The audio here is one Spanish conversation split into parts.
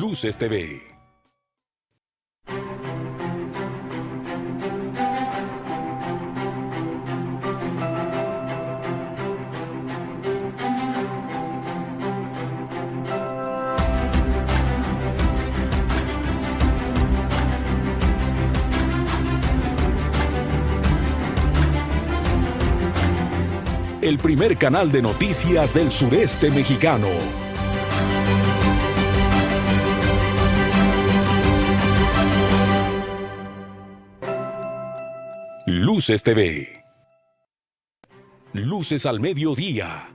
Luces TV. El primer canal de noticias del sureste mexicano. Luces TV. Luces al mediodía.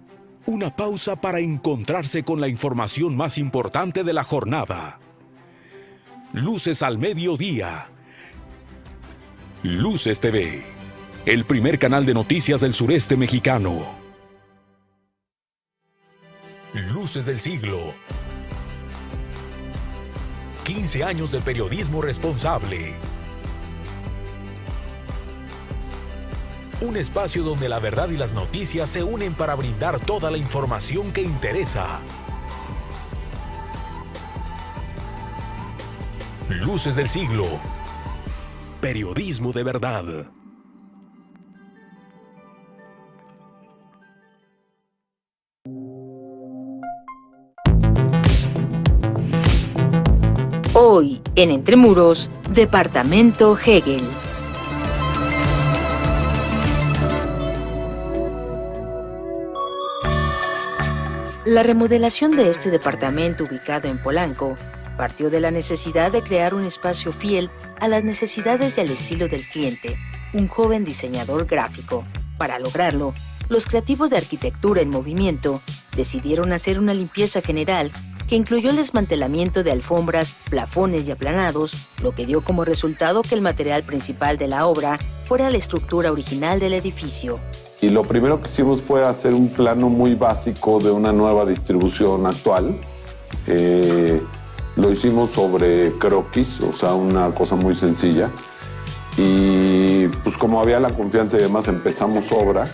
Una pausa para encontrarse con la información más importante de la jornada. Luces al mediodía. Luces TV. El primer canal de noticias del sureste mexicano. Luces del siglo. 15 años de periodismo responsable. Un espacio donde la verdad y las noticias se unen para brindar toda la información que interesa. Luces del siglo. Periodismo de verdad. Hoy, en Entre Muros, Departamento Hegel. La remodelación de este departamento ubicado en Polanco partió de la necesidad de crear un espacio fiel a las necesidades y al estilo del cliente, un joven diseñador gráfico. Para lograrlo, los creativos de Arquitectura en Movimiento decidieron hacer una limpieza general que incluyó el desmantelamiento de alfombras, plafones y aplanados, lo que dio como resultado que el material principal de la obra fuera la estructura original del edificio. Y lo primero que hicimos fue hacer un plano muy básico de una nueva distribución actual. Lo hicimos sobre croquis, o sea, una cosa muy sencilla. Y pues como había la confianza y demás, empezamos obra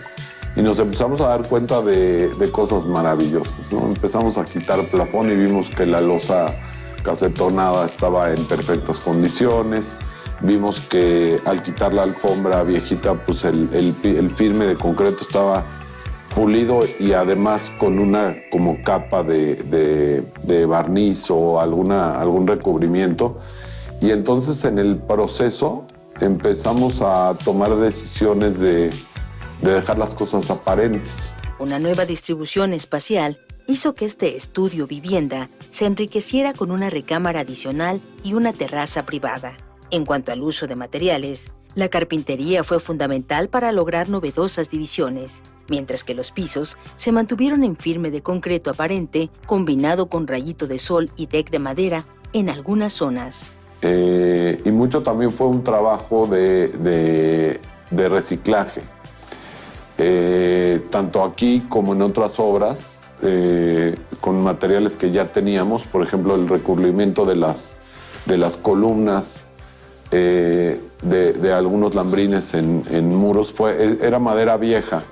y nos empezamos a dar cuenta de cosas maravillosas, ¿no? Empezamos a quitar plafón y vimos que la losa casetonada estaba en perfectas condiciones. Vimos que al quitar la alfombra viejita, pues el firme de concreto estaba pulido y además con una como capa de barniz o algún recubrimiento. Y entonces en el proceso empezamos a tomar decisiones de dejar las cosas aparentes. Una nueva distribución espacial hizo que este estudio vivienda se enriqueciera con una recámara adicional y una terraza privada. En cuanto al uso de materiales, la carpintería fue fundamental para lograr novedosas divisiones, mientras que los pisos se mantuvieron en firme de concreto aparente, combinado con rayito de sol y deck de madera en algunas zonas. Y mucho también fue un trabajo de reciclaje. Tanto aquí como en otras obras, con materiales que ya teníamos, por ejemplo, el recubrimiento de las columnas, de algunos lambrines en muros, era madera vieja.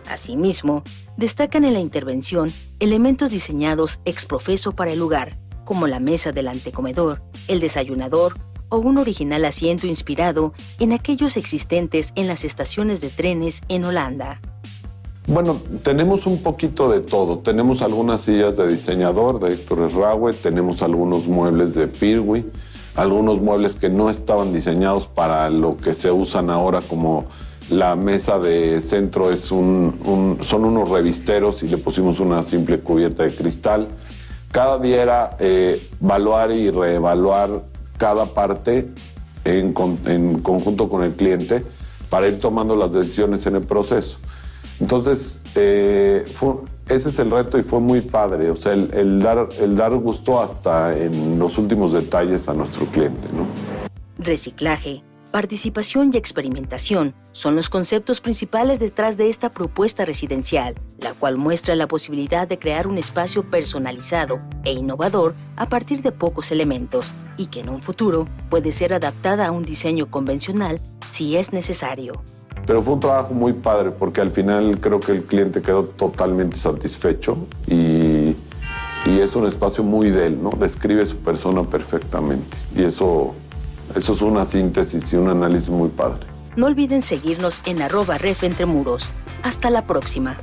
Asimismo, destacan en la intervención elementos diseñados ex profeso para el lugar, como la mesa del antecomedor, el desayunador o un original asiento inspirado en aquellos existentes en las estaciones de trenes en Holanda. Bueno, tenemos un poquito de todo. Tenemos algunas sillas de diseñador de Héctor Esraue, tenemos algunos muebles de Pirwi, algunos muebles que no estaban diseñados para lo que se usan ahora, como la mesa de centro son unos revisteros y le pusimos una simple cubierta de cristal. Cada día era evaluar y reevaluar cada parte en conjunto con el cliente para ir tomando las decisiones en el proceso. Entonces, ese es el reto y fue muy padre, o sea, el dar gusto hasta en los últimos detalles a nuestro cliente, ¿no? Reciclaje, participación y experimentación son los conceptos principales detrás de esta propuesta residencial, la cual muestra la posibilidad de crear un espacio personalizado e innovador a partir de pocos elementos y que en un futuro puede ser adaptada a un diseño convencional si es necesario. Pero fue un trabajo muy padre porque al final creo que el cliente quedó totalmente satisfecho y y es un espacio muy de él, ¿no? Describe su persona perfectamente y eso es una síntesis y un análisis muy padre. No olviden seguirnos en @refentremuros. Hasta la próxima.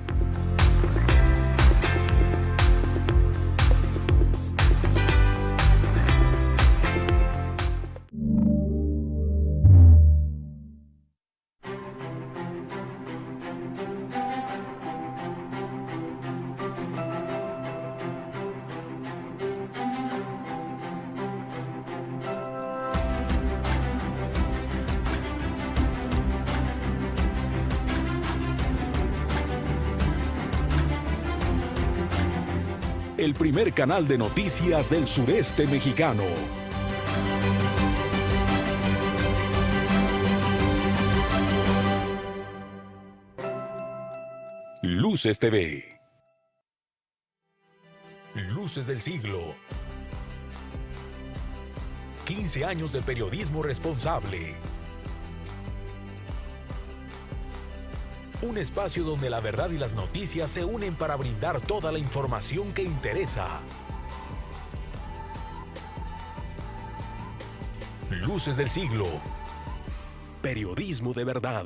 El primer canal de noticias del sureste mexicano. Luces TV. Luces del siglo. 15 años de periodismo responsable. Un espacio donde la verdad y las noticias se unen para brindar toda la información que interesa. Luces del siglo. Periodismo de verdad.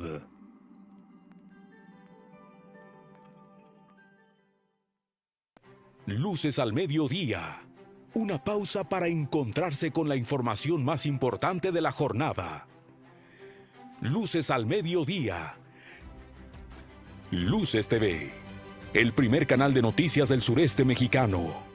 Luces al mediodía. Una pausa para encontrarse con la información más importante de la jornada. Luces al mediodía. Luces TV, el primer canal de noticias del sureste mexicano.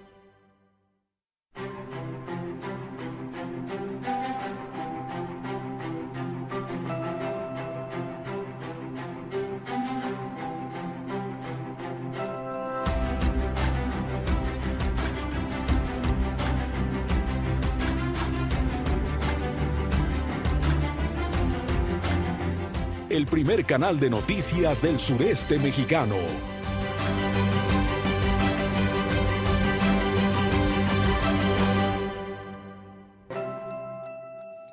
El primer canal de noticias del sureste mexicano.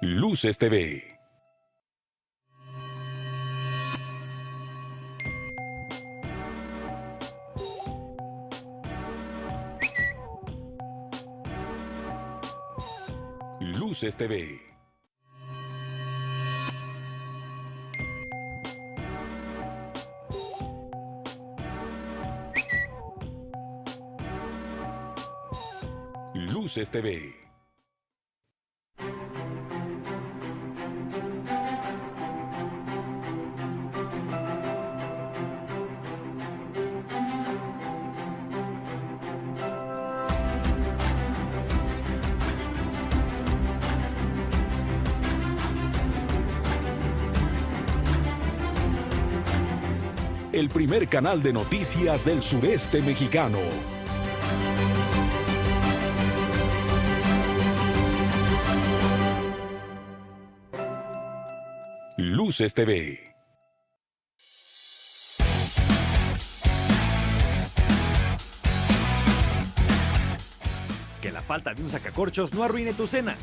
Luces TV. Luces TV. Luces TV. El primer canal de noticias del sureste mexicano. Luces TV. Que la falta de un sacacorchos no arruine tu cena.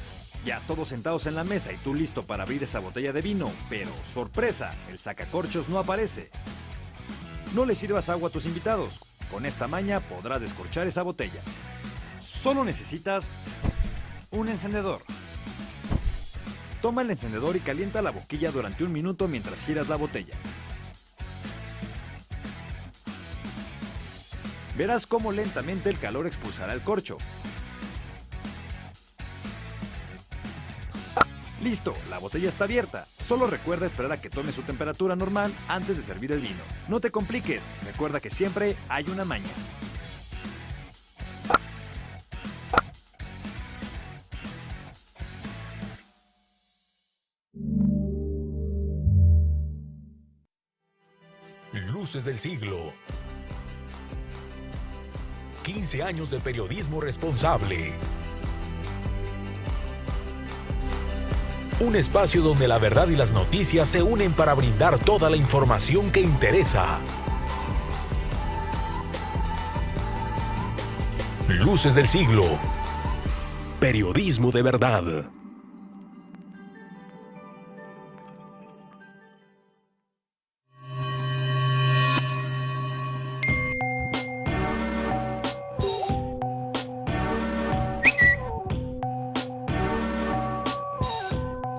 Ya todos sentados en la mesa y tú listo para abrir esa botella de vino, pero sorpresa, el sacacorchos no aparece. No le sirvas agua a tus invitados. Con esta maña podrás descorchar esa botella. Solo necesitas un encendedor. Toma el encendedor y calienta la boquilla durante 1 minuto mientras giras la botella. Verás cómo lentamente el calor expulsará el corcho. Listo, la botella está abierta. Solo recuerda esperar a que tome su temperatura normal antes de servir el vino. No te compliques, recuerda que siempre hay una maña. Luces del siglo. 15 años de periodismo responsable. Un espacio donde la verdad y las noticias se unen para brindar toda la información que interesa. Luces del siglo. Periodismo de verdad.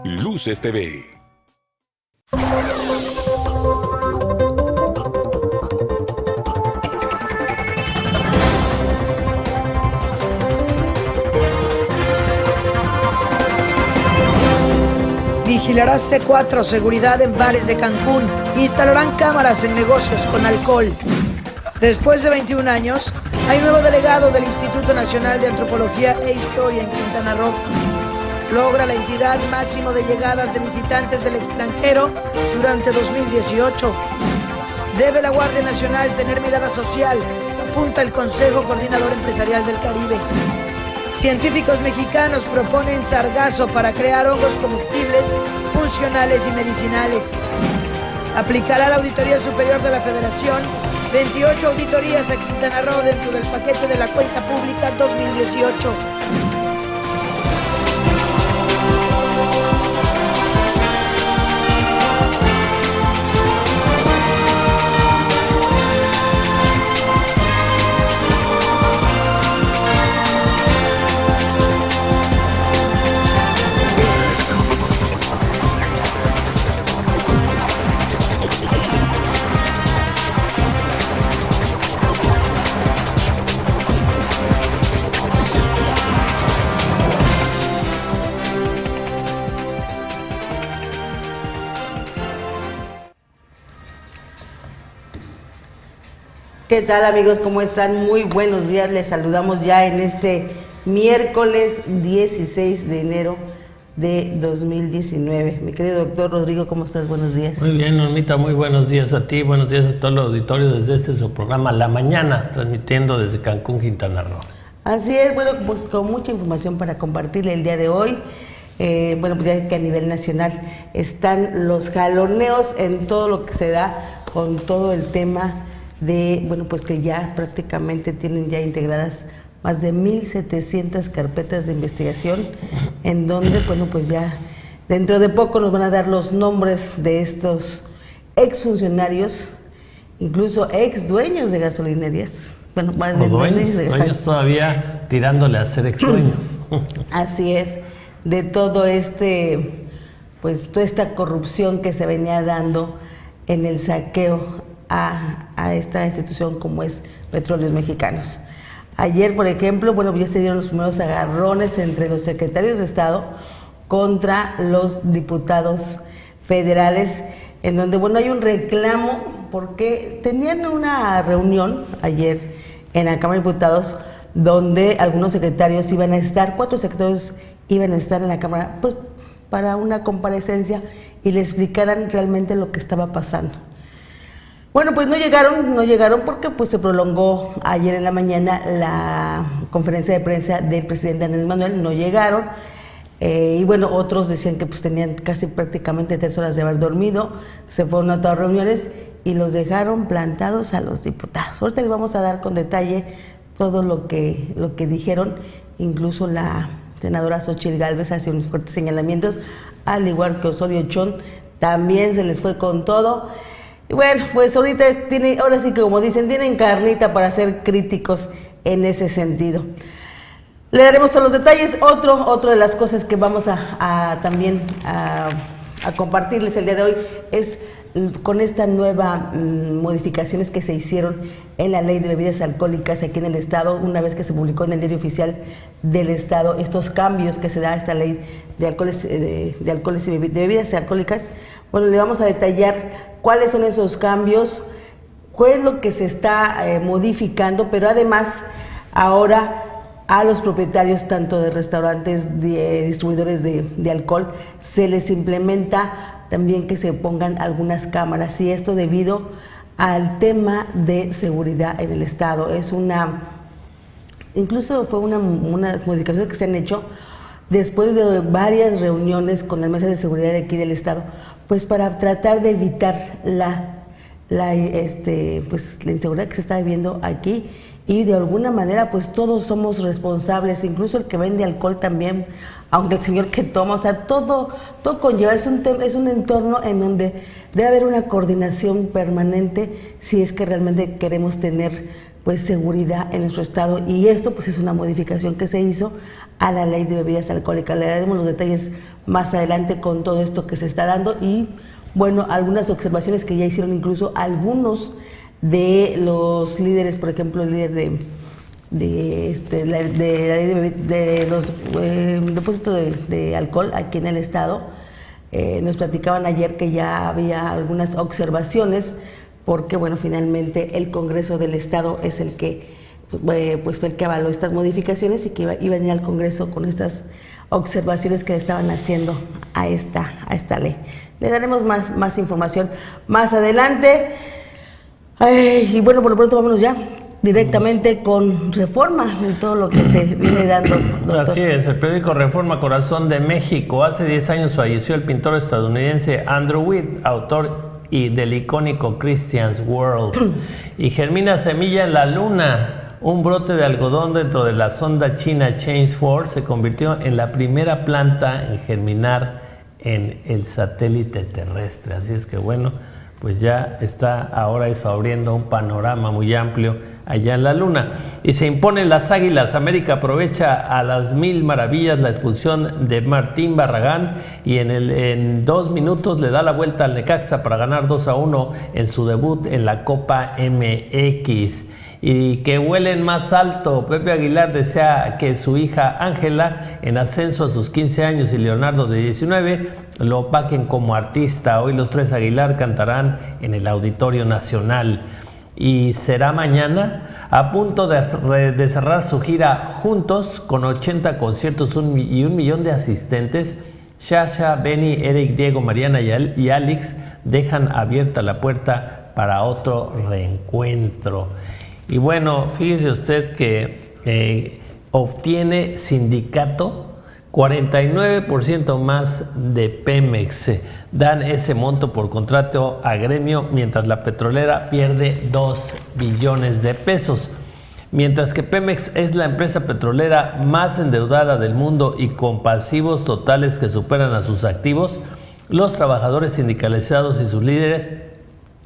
Luces TV. Vigilará C4 seguridad en bares de Cancún. Instalarán cámaras en negocios con alcohol. Después de 21 años, hay nuevo delegado del Instituto Nacional de Antropología e Historia en Quintana Roo. Logra la entidad máximo de llegadas de visitantes del extranjero durante 2018. Debe la Guardia Nacional tener mirada social, apunta el Consejo Coordinador Empresarial del Caribe. Científicos mexicanos proponen sargazo para crear hongos comestibles, funcionales y medicinales. Aplicará la Auditoría Superior de la Federación 28 auditorías a Quintana Roo dentro del paquete de la Cuenta Pública 2018. ¿Qué tal, amigos? ¿Cómo están? Muy buenos días. Les saludamos ya en este miércoles 16 de enero de 2019. Mi querido doctor Rodrigo, ¿cómo estás? Buenos días. Muy bien, Normita, muy buenos días a ti, buenos días a todo el auditorio desde este su programa La Mañana, transmitiendo desde Cancún, Quintana Roo. Así es, bueno, pues con mucha información para compartirle el día de hoy. Bueno, pues ya que a nivel nacional están los jaloneos en todo lo que se da con todo el tema de, bueno, pues que ya prácticamente tienen ya integradas más de 1,700 carpetas de investigación, en donde, bueno, pues ya dentro de poco nos van a dar los nombres de estos exfuncionarios, incluso ex dueños de gasolinerías. Bueno, más de dueños todavía tirándole a ser ex dueños. Así es, de todo pues toda esta corrupción que se venía dando en el saqueo a esta institución como es Petróleos Mexicanos. Ayer, por ejemplo, bueno, ya se dieron los primeros agarrones entre los secretarios de Estado contra los diputados federales, en donde, bueno, hay un reclamo porque tenían una reunión ayer en la Cámara de Diputados donde algunos secretarios iban a estar, 4 secretarios iban a estar en la Cámara, pues para una comparecencia y le explicaran realmente lo que estaba pasando. Bueno, pues no llegaron porque pues se prolongó ayer en la mañana la conferencia de prensa del presidente Andrés Manuel, no llegaron, y bueno, otros decían que pues tenían casi prácticamente 3 horas de haber dormido, se fueron a todas reuniones y los dejaron plantados a los diputados. Ahorita les vamos a dar con detalle todo lo que dijeron, incluso la senadora Xochitl Gálvez hace unos fuertes señalamientos, al igual que Osorio Chong, también se les fue con todo. Y bueno, pues ahora sí que como dicen, tienen carnita para ser críticos en ese sentido. Le daremos todos los detalles. Otro de las cosas que vamos también a compartirles el día de hoy es con esta nueva modificaciones que se hicieron en la ley de bebidas alcohólicas aquí en el estado, una vez que se publicó en el diario oficial del estado, estos cambios que se da a esta ley de alcoholes, de bebidas alcohólicas. Bueno, le vamos a detallar cuáles son esos cambios, cuál es lo que se está modificando, pero además ahora a los propietarios tanto de restaurantes, de distribuidores de alcohol, se les implementa también que se pongan algunas cámaras, y esto debido al tema de seguridad en el estado. Incluso fue unas modificaciones que se han hecho después de varias reuniones con las mesas de seguridad de aquí del estado, pues para tratar de evitar la inseguridad que se está viviendo aquí, y de alguna manera pues todos somos responsables, incluso el que vende alcohol también, aunque el señor que toma, o sea, todo conlleva, es un entorno en donde debe haber una coordinación permanente si es que realmente queremos tener pues seguridad en nuestro estado, y esto pues es una modificación que se hizo a la ley de bebidas alcohólicas. Le daremos los detalles más adelante con todo esto que se está dando y, bueno, algunas observaciones que ya hicieron incluso algunos de los líderes, por ejemplo, el líder de los depósitos de alcohol aquí en el estado. Nos platicaban ayer que ya había algunas observaciones porque, bueno, finalmente el Congreso del Estado es el que pues fue el que avaló estas modificaciones y que iba a venir al Congreso con estas observaciones que le estaban haciendo a esta ley. Le daremos más información más adelante. Y bueno, por lo pronto vámonos ya directamente con Reforma y todo lo que se viene dando, doctor. Así es, el periódico Reforma, Corazón de México. Hace 10 años falleció el pintor estadounidense Andrew Witt, autor y del icónico Christian's World. Y germina semilla en la luna. Un brote de algodón dentro de la sonda china Chang'e 4 se convirtió en la primera planta en germinar en el satélite terrestre. Así es que bueno, pues ya está ahora eso abriendo un panorama muy amplio allá en la luna. Y se imponen las Águilas. América aprovecha a las 1000 maravillas la expulsión de Martín Barragán y en 2 minutos le da la vuelta al Necaxa para ganar 2-1 en su debut en la Copa MX. Y que vuelen más alto. Pepe Aguilar desea que su hija Ángela, en ascenso a sus 15 años, y Leonardo, de 19, lo opaquen como artista. Hoy los 3 Aguilar cantarán en el Auditorio Nacional. Y será mañana, a punto de cerrar su gira Juntos, con 80 conciertos y 1 millón de asistentes. Sasha, Benny, Eric, Diego, Mariana y Alex dejan abierta la puerta para otro reencuentro. Y bueno, fíjese usted que obtiene sindicato 49% más de Pemex. Dan ese monto por contrato a gremio, mientras la petrolera pierde 2 billones de pesos. Mientras que Pemex es la empresa petrolera más endeudada del mundo y con pasivos totales que superan a sus activos, los trabajadores sindicalizados y sus líderes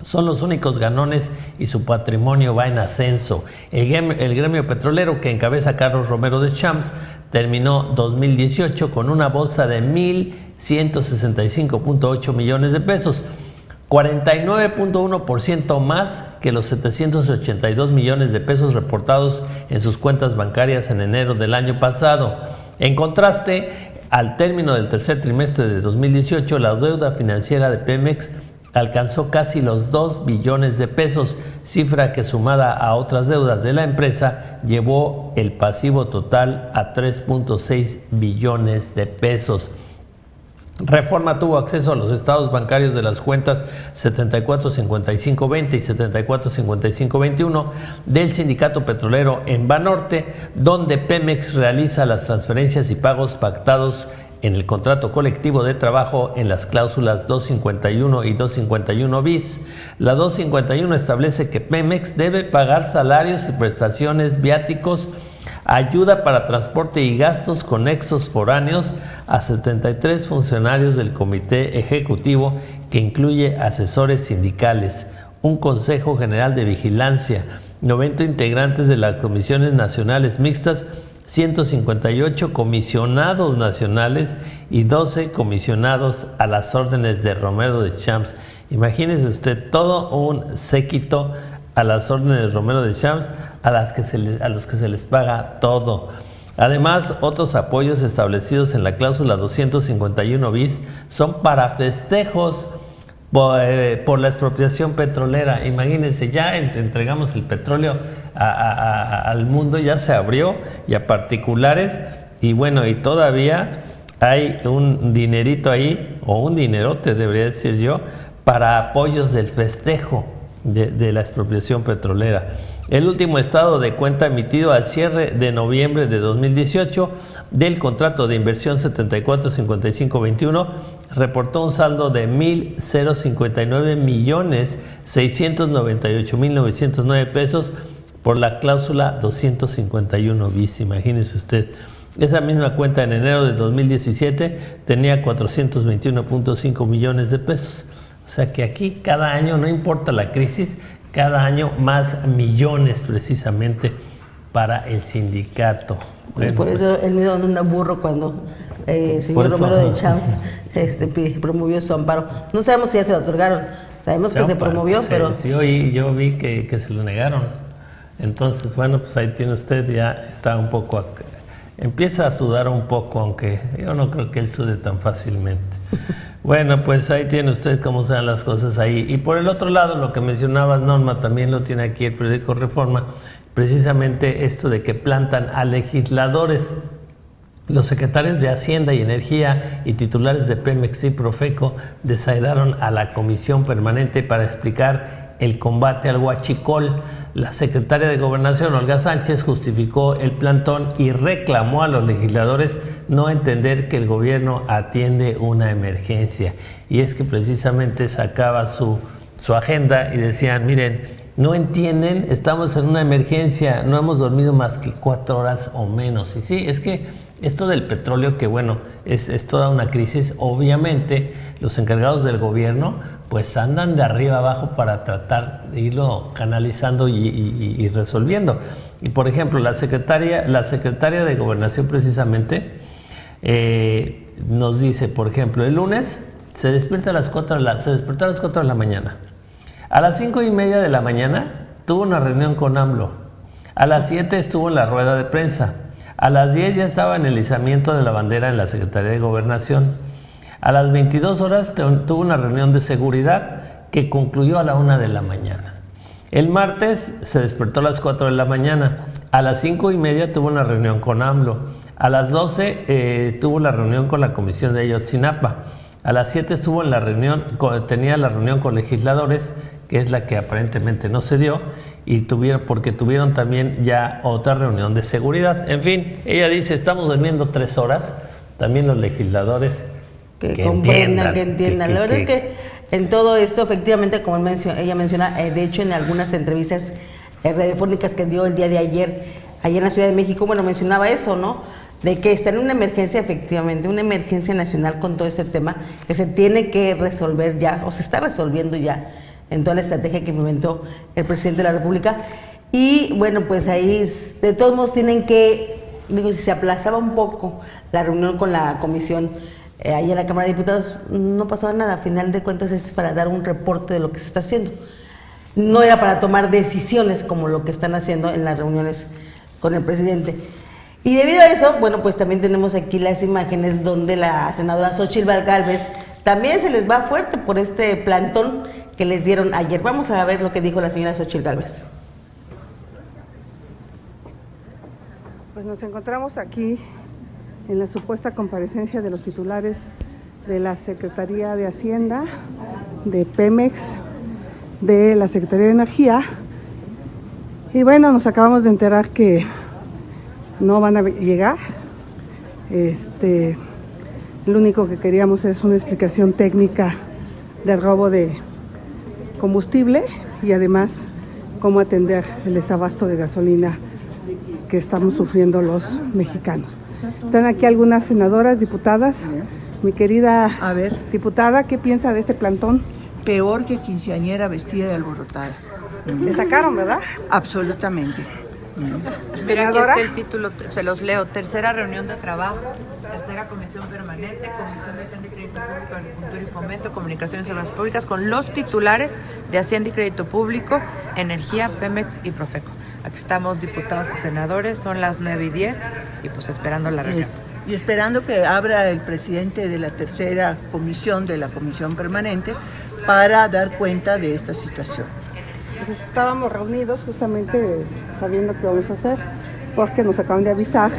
son los únicos ganones y su patrimonio va en ascenso. El gremio petrolero, que encabeza Carlos Romero de Champs, terminó 2018 con una bolsa de 1.165.8 millones de pesos, 49.1% más que los 782 millones de pesos reportados en sus cuentas bancarias en enero del año pasado. En contraste, al término del tercer trimestre de 2018, la deuda financiera de Pemex alcanzó casi los 2 billones de pesos, cifra que, sumada a otras deudas de la empresa, llevó el pasivo total a 3.6 billones de pesos. Reforma tuvo acceso a los estados bancarios de las cuentas 745520 y 745521 del sindicato petrolero en Banorte, donde Pemex realiza las transferencias y pagos pactados en el contrato colectivo de trabajo en las cláusulas 251 y 251 bis. La 251 establece que Pemex debe pagar salarios y prestaciones, viáticos, ayuda para transporte y gastos conexos foráneos a 73 funcionarios del comité ejecutivo, que incluye asesores sindicales, un consejo general de vigilancia, 90 integrantes de las comisiones nacionales mixtas, 158 comisionados nacionales y 12 comisionados a las órdenes de Romero de Champs. Imagínese usted, todo un séquito a las órdenes de Romero de Champs, a los que se les paga todo. Además, otros apoyos establecidos en la cláusula 251 bis son para festejos por la expropiación petrolera. Imagínense, ya entregamos el petróleo al mundo, ya se abrió, y a particulares, y bueno, y todavía hay un dinerito ahí, o un dinerote debería decir yo, para apoyos del festejo de la expropiación petrolera. El último estado de cuenta emitido al cierre de noviembre de 2018 del contrato de inversión 745521 reportó un saldo de 1.059.698.909 pesos por la cláusula 251 bis. Imagínese usted. Esa misma cuenta en enero de 2017 tenía 421.5 millones de pesos. O sea que aquí cada año, no importa la crisis, cada año más millones precisamente para el sindicato. Bueno, por eso el miedo anda burro cuando el señor Romero de Champs promovió su amparo. No sabemos si ya se lo otorgaron, sabemos que se promovió, pero... Sí, yo vi que se lo negaron. Entonces, bueno, pues ahí tiene usted, ya está un poco... Empieza a sudar un poco, aunque yo no creo que él sude tan fácilmente. Bueno, pues ahí tiene usted cómo se dan las cosas ahí. Y por el otro lado, lo que mencionabas, Norma, también lo tiene aquí el periódico Reforma, precisamente esto de que plantan a legisladores. Los secretarios de Hacienda y Energía y titulares de Pemex y Profeco desairaron a la comisión permanente para explicar el combate al huachicol. La secretaria de Gobernación, Olga Sánchez, justificó el plantón y reclamó a los legisladores no entender que el gobierno atiende una emergencia. Y es que precisamente sacaba su agenda y decían, miren, no entienden, estamos en una emergencia, no hemos dormido más que 4 horas o menos. Y sí, es que esto del petróleo, que bueno, es toda una crisis, obviamente los encargados del gobierno pues andan de arriba abajo para tratar de irlo canalizando y resolviendo. Y por ejemplo, la secretaria de Gobernación precisamente nos dice, por ejemplo, el lunes se despertó a las 4 de la mañana. A las 5:30 de la mañana tuvo una reunión con AMLO. A las 7 estuvo en la rueda de prensa. A las 10 ya estaba en el izamiento de la bandera en la Secretaría de Gobernación. A las 22 horas tuvo una reunión de seguridad que concluyó a la 1 de la mañana. El martes se despertó a las 4 de la mañana. A las 5:30 tuvo una reunión con AMLO. A las 12 tuvo la reunión con la Comisión de Ayotzinapa. A las 7 estuvo en la reunión, tenía la reunión con legisladores, que es la que aparentemente no se dio, porque tuvieron también ya otra reunión de seguridad. En fin, ella dice, estamos durmiendo 3 horas, también los legisladores que comprendan, que entiendan. La verdad es que en todo esto, efectivamente, como ella menciona, de hecho en algunas entrevistas radiofónicas que dio el día de ayer en la Ciudad de México, bueno, mencionaba eso, ¿no? De que está en una emergencia, efectivamente, una emergencia nacional con todo este tema, que se tiene que resolver ya, o se está resolviendo ya, en toda la estrategia que implementó el presidente de la República. Y bueno, pues ahí, de todos modos, tienen que, digo, si se aplazaba un poco la reunión con la comisión, ahí en la Cámara de Diputados, no pasaba nada. A final de cuentas es para dar un reporte de lo que se está haciendo. No era para tomar decisiones como lo que están haciendo en las reuniones con el presidente. Y debido a eso, bueno, pues también tenemos aquí las imágenes donde la senadora Xóchitl Gálvez también se les va fuerte por este plantón que les dieron ayer. Vamos a ver lo que dijo la señora Xóchitl Gálvez. Pues nos encontramos aquí en la supuesta comparecencia de los titulares de la Secretaría de Hacienda, de Pemex, de la Secretaría de Energía. Y bueno, nos acabamos de enterar que no van a llegar. Lo único que queríamos es una explicación técnica del robo de combustible y además cómo atender el desabasto de gasolina que estamos sufriendo los mexicanos. Están aquí algunas senadoras, diputadas. Mi querida diputada, ¿qué piensa de este plantón? Peor que quinceañera vestida de alborotada. Le sacaron, ¿verdad? Absolutamente. Mira, aquí está el título, se los leo. Tercera reunión de trabajo, tercera comisión permanente, Comisión de Hacienda y Crédito Público, Agricultura y Fomento, Comunicaciones y Obras Públicas, con los titulares de Hacienda y Crédito Público, Energía, Pemex y Profeco. Aquí estamos diputados y senadores, son las 9:10 y pues esperando la reunión. Y esperando que abra el presidente de la tercera comisión, de la comisión permanente, para dar cuenta de esta situación. Pues estábamos reunidos justamente sabiendo qué vamos a hacer, porque nos acaban de avisar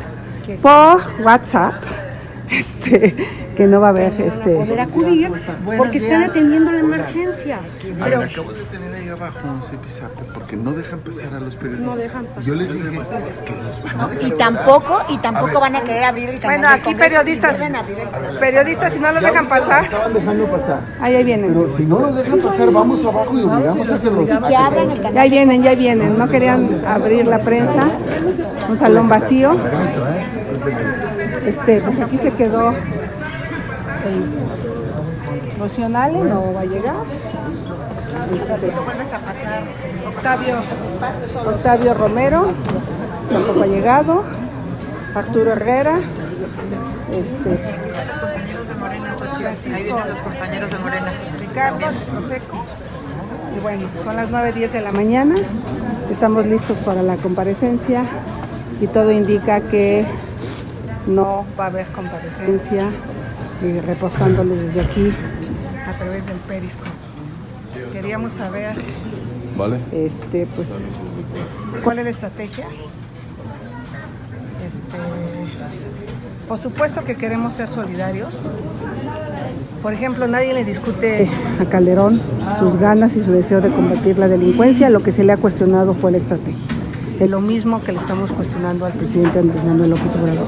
por WhatsApp que no va a haber poder acudir porque están atendiendo la emergencia. Pero me acabo de tener ahí abajo un Zipizape porque no dejan pasar a los periodistas. No dejan pasar. Yo les dije que los van a dejar y tampoco van a querer abrir el canal. Bueno, aquí periodistas si no los dejan pasar. Estaban dejando pasar. Ahí vienen. Pero si no los dejan pasar, vamos abajo y obligamos a que los... Que abran el canal. Ya vienen. No querían abrir la prensa. Un salón vacío. Pues aquí se quedó Rocionale, no va a llegar. Vuelves a pasar. Octavio Romero tampoco ha llegado. Arturo Herrera. Ahí vienen los compañeros de Morena. Ricardo Profeco. Y bueno, son las 9:10 de la mañana. Estamos listos para la comparecencia y todo indica que no va a haber comparecencia, y reportándole desde aquí a través del Periscope. Queríamos saber, ¿vale? Pues, ¿cuál es la estrategia? Por supuesto que queremos ser solidarios. Por ejemplo, nadie le discute a Calderón sus ganas y su deseo de combatir la delincuencia. Lo que se le ha cuestionado fue la estrategia. Es lo mismo que le estamos cuestionando al presidente Andrés Manuel López Obrador.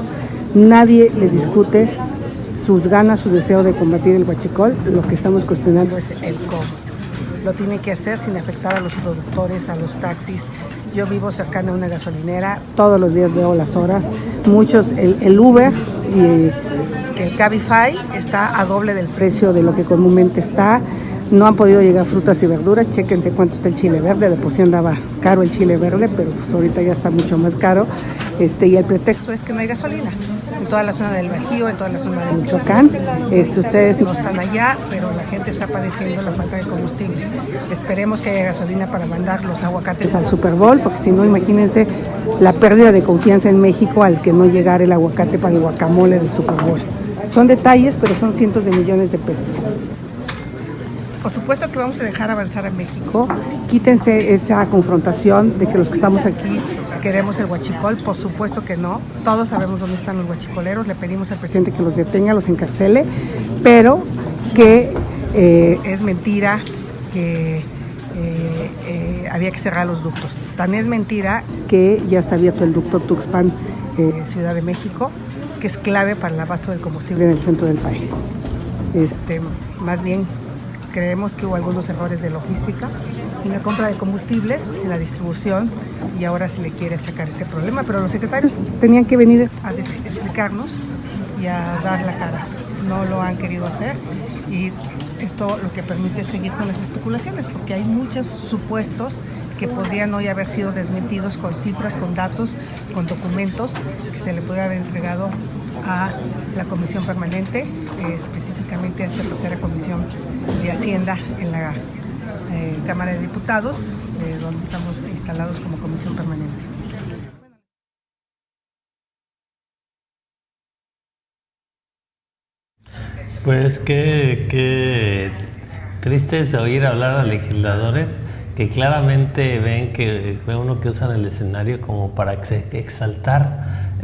Nadie le discute sus ganas, su deseo de combatir el huachicol. Lo que estamos cuestionando es el cómo. Lo tiene que hacer sin afectar a los productores, a los taxis. Yo vivo cercana a una gasolinera, todos los días veo las horas. Muchos, el Uber y el Cabify está a doble del precio de lo que comúnmente está. No han podido llegar frutas y verduras. Chéquense cuánto está el chile verde. De por sí andaba caro el chile verde, pero pues ahorita ya está mucho más caro. Y el pretexto es que no hay gasolina. En toda la zona del Bajío, en toda la zona de Michoacán. Ustedes no están allá, pero la gente está padeciendo la falta de combustible. Esperemos que haya gasolina para mandar los aguacates al Super Bowl, porque si no, imagínense la pérdida de confianza en México al que no llegara el aguacate para el guacamole del Super Bowl. Son detalles, pero son cientos de millones de pesos. Por supuesto que vamos a dejar avanzar a México. Quítense esa confrontación de que los que estamos aquí queremos el huachicol. Por supuesto que no. Todos sabemos dónde están los huachicoleros. Le pedimos al presidente que los detenga, los encarcele, pero que es mentira que había que cerrar los ductos. Tan es mentira que ya está abierto el ducto Tuxpan Ciudad de México, que es clave para el abasto del combustible en el centro del país. Más bien creemos que hubo algunos errores de logística en la compra de combustibles, en la distribución, y ahora se le quiere achacar este problema, pero los secretarios tenían que venir a explicarnos y a dar la cara. No lo han querido hacer, y esto lo que permite es seguir con las especulaciones, porque hay muchos supuestos que podrían hoy haber sido desmentidos con cifras, con datos, con documentos que se le puede haber entregado a la Comisión Permanente, específicamente a esta tercera Comisión de Hacienda en la Cámara de Diputados, donde estamos instalados como Comisión Permanente. Pues qué triste es oír hablar a legisladores que claramente ve uno que usan el escenario como para exaltar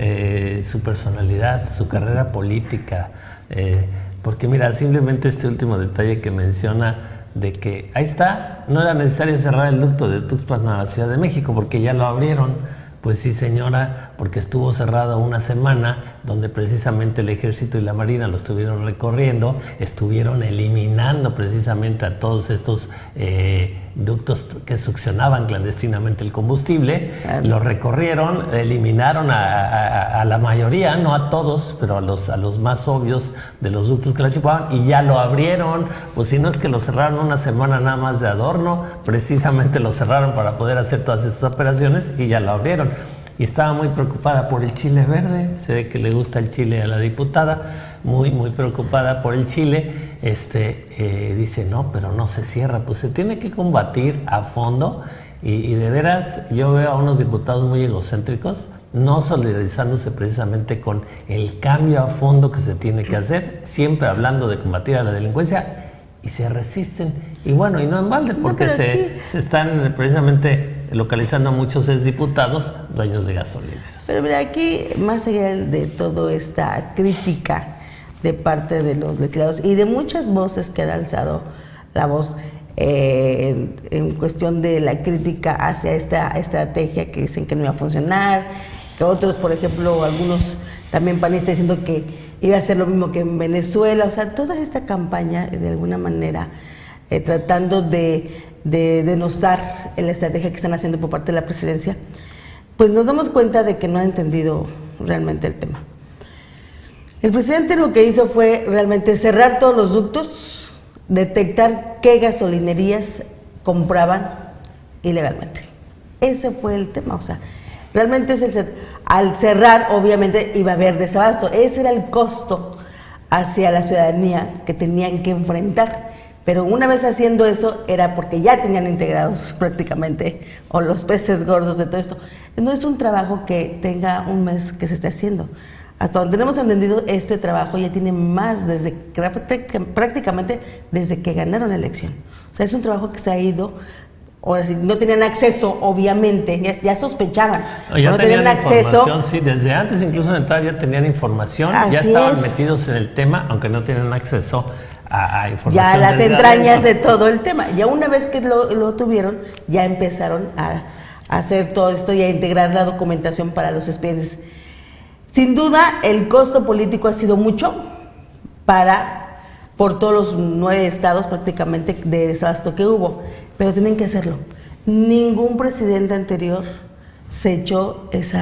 su personalidad, su carrera política, porque mira, simplemente este último detalle que menciona de que ahí está, no era necesario cerrar el ducto de Tuxpan a la Ciudad de México porque ya lo abrieron. Pues sí, señora, porque estuvo cerrado una semana donde precisamente el Ejército y la Marina lo estuvieron recorriendo, estuvieron eliminando precisamente a todos estos ductos que succionaban clandestinamente el combustible, lo recorrieron, eliminaron a la mayoría, no a todos, pero a los más obvios de los ductos que lo chupaban, y ya lo abrieron. Pues si no es que lo cerraron una semana nada más de adorno, precisamente lo cerraron para poder hacer todas estas operaciones y ya lo abrieron. Y estaba muy preocupada por el chile verde, se ve que le gusta el chile a la diputada, muy preocupada por el chile. Dice, no, pero no se cierra, pues se tiene que combatir a fondo, y de veras yo veo a unos diputados muy egocéntricos, no solidarizándose precisamente con el cambio a fondo que se tiene que hacer, siempre hablando de combatir a la delincuencia, y se resisten. Y bueno, y no en balde, porque se están precisamente localizando a muchos exdiputados dueños de gasolineras. Pero mira, aquí, más allá de toda esta crítica de parte de los legisladores y de muchas voces que han alzado la voz en cuestión de la crítica hacia esta estrategia que dicen que no iba a funcionar, que otros, por ejemplo, algunos también panistas diciendo que iba a ser lo mismo que en Venezuela, o sea, toda esta campaña de alguna manera tratando de denostar la estrategia que están haciendo por parte de la presidencia, pues nos damos cuenta de que no han entendido realmente el tema. El presidente lo que hizo fue realmente cerrar todos los ductos, detectar qué gasolinerías compraban ilegalmente. Ese fue el tema, o sea, Realmente al cerrar, obviamente, iba a haber desabasto. Ese era el costo hacia la ciudadanía que tenían que enfrentar. Pero una vez haciendo eso, era porque ya tenían integrados prácticamente, o los peces gordos de todo esto. No es un trabajo que tenga un mes que se esté haciendo. Hasta donde tenemos entendido, este trabajo ya tiene más prácticamente desde que ganaron la elección. O sea, es un trabajo que se ha ido. Ahora sí, no tenían acceso, obviamente, ya sospechaban. No tenían acceso. Sí, desde antes incluso de entrar ya tenían información, ya estaban metidos en el tema, aunque no tenían acceso a información. Ya las entrañas de todo el tema. Ya una vez que lo tuvieron, ya empezaron a hacer todo esto y a integrar la documentación para los expedientes. Sin duda, el costo político ha sido mucho por todos los 9 estados prácticamente de desabasto que hubo, pero tienen que hacerlo. Ningún presidente anterior se echó ese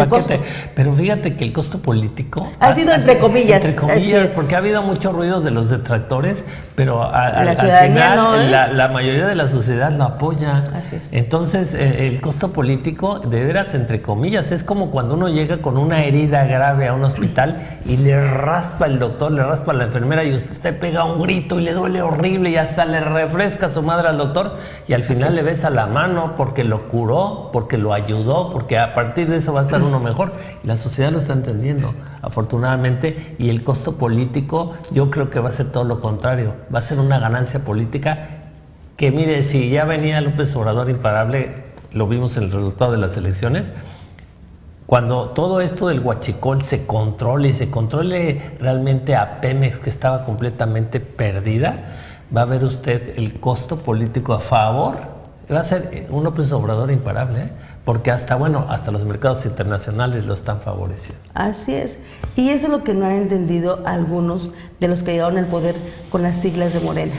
costo. Pero fíjate que el costo político ha sido entre comillas. Entre comillas, porque ha habido mucho ruido de los detractores, pero al final no, la mayoría de la sociedad lo apoya. Así es. Entonces, el costo político, de veras, entre comillas, es como cuando uno llega con una herida grave a un hospital y le raspa el doctor, le raspa la enfermera y usted pega un grito y le duele horrible y hasta le refresca su madre al doctor y al final le besa la mano porque lo curó, porque lo ayudó, porque a partir de eso va a estar uno mejor. Y la sociedad lo está entendiendo, afortunadamente, y el costo político yo creo que va a ser todo lo contrario, va a ser una ganancia política que, mire, si ya venía López Obrador imparable, lo vimos en el resultado de las elecciones, cuando todo esto del huachicol se controle y se controle realmente a Pemex, que estaba completamente perdida, va a ver usted el costo político a favor, va a ser un López Obrador imparable, porque hasta los mercados internacionales lo están favoreciendo. Así es, y eso es lo que no han entendido algunos de los que llegaron al poder con las siglas de Morena,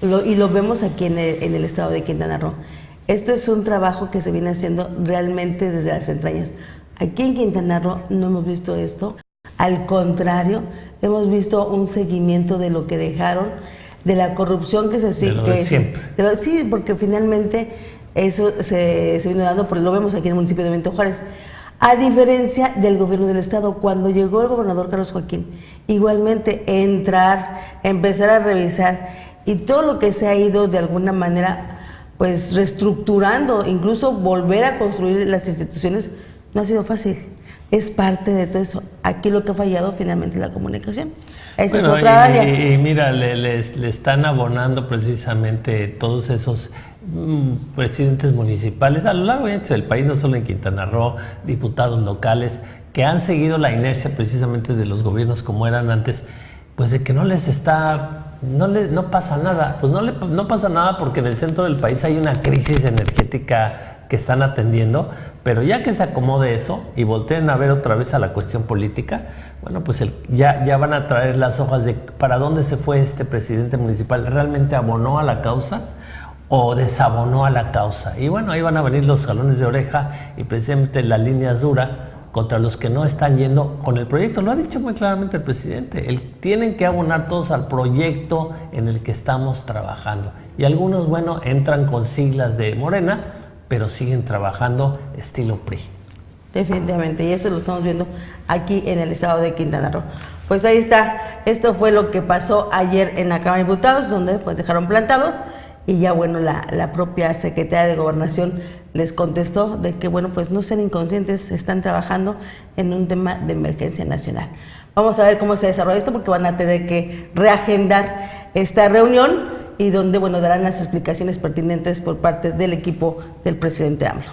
y lo vemos aquí en el estado de Quintana Roo. Esto es un trabajo que se viene haciendo realmente desde las entrañas. Aquí en Quintana Roo no hemos visto esto, al contrario, hemos visto un seguimiento de lo que dejaron, de la corrupción que se sigue. Siempre. Sí, porque finalmente eso se vino dando, porque lo vemos aquí en el municipio de Benito Juárez. A diferencia del gobierno del estado, cuando llegó el gobernador Carlos Joaquín, igualmente empezar a revisar, y todo lo que se ha ido de alguna manera pues reestructurando, incluso volver a construir las instituciones, no ha sido fácil. Es parte de todo eso. Aquí lo que ha fallado finalmente es la comunicación. Esa es otra área. Y mira, le están abonando precisamente todos esos presidentes municipales a lo largo y ancho del país, no solo en Quintana Roo, diputados locales, que han seguido la inercia precisamente de los gobiernos como eran antes, pues de que no pasa nada. Pues no pasa nada porque en el centro del país hay una crisis energética que están atendiendo, pero ya que se acomode eso y volteen a ver otra vez a la cuestión política, bueno, pues ya van a traer las hojas de para dónde se fue este presidente municipal. ¿Realmente abonó a la causa o desabonó a la causa? Y bueno, ahí van a venir los jalones de oreja y precisamente las líneas duras contra los que no están yendo con el proyecto. Lo ha dicho muy claramente el presidente. Tienen que abonar todos al proyecto en el que estamos trabajando. Y algunos, bueno, entran con siglas de Morena, pero siguen trabajando estilo PRI. Definitivamente, y eso lo estamos viendo aquí en el estado de Quintana Roo. Pues ahí está, esto fue lo que pasó ayer en la Cámara de Diputados, donde pues dejaron plantados, y ya bueno, la propia Secretaría de Gobernación les contestó de que bueno, pues no sean inconscientes, están trabajando en un tema de emergencia nacional. Vamos a ver cómo se desarrolla esto, porque van a tener que reagendar esta reunión, y donde, bueno, darán las explicaciones pertinentes por parte del equipo del presidente AMLO.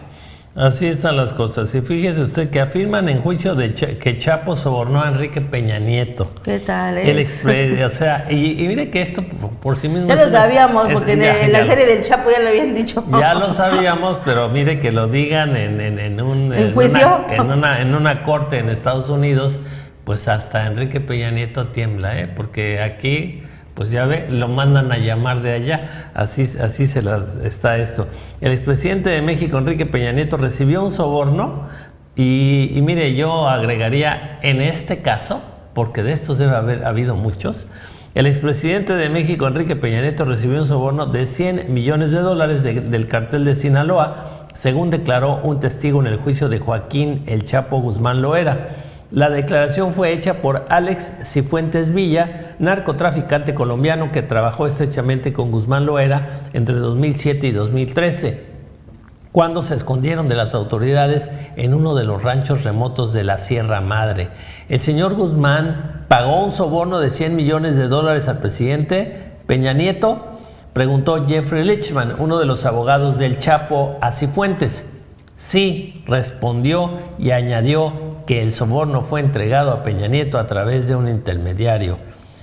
Así están las cosas. Y fíjese usted que afirman en juicio que Chapo sobornó a Enrique Peña Nieto. ¿Qué tal es? O sea, y mire que esto por sí mismo... Ya lo sabíamos, porque en la serie del Chapo ya lo habían dicho. Ya lo sabíamos, pero mire que lo digan en una corte en Estados Unidos, pues hasta Enrique Peña Nieto tiembla, porque aquí... pues ya ve, lo mandan a llamar de allá, así está esto. El expresidente de México, Enrique Peña Nieto, recibió un soborno y mire, yo agregaría en este caso, porque de estos debe haber habido muchos, el expresidente de México, Enrique Peña Nieto, recibió un soborno de $100 millones del cartel de Sinaloa, según declaró un testigo en el juicio de Joaquín El Chapo Guzmán Loera. La declaración fue hecha por Alex Cifuentes Villa, narcotraficante colombiano que trabajó estrechamente con Guzmán Loera entre 2007 y 2013, cuando se escondieron de las autoridades en uno de los ranchos remotos de la Sierra Madre. El señor Guzmán pagó un soborno de $100 millones al presidente Peña Nieto, preguntó Jeffrey Lichtman, uno de los abogados del Chapo, a Cifuentes. Sí, respondió y añadió que el soborno fue entregado a Peña Nieto a través de un intermediario.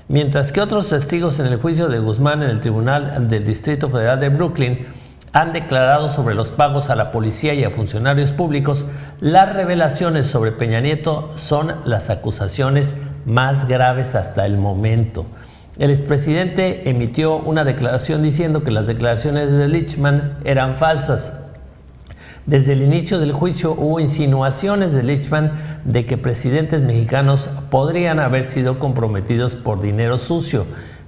Mientras que otros testigos en el juicio de Guzmán en el Tribunal del Distrito Federal de Brooklyn han declarado sobre los pagos a la policía y a funcionarios públicos, las revelaciones sobre Peña Nieto son las acusaciones más graves hasta el momento. El expresidente emitió una declaración diciendo que las declaraciones de Lichtman eran falsas. Desde el inicio del juicio hubo insinuaciones de Lichtman de que presidentes mexicanos podrían haber sido comprometidos por dinero sucio,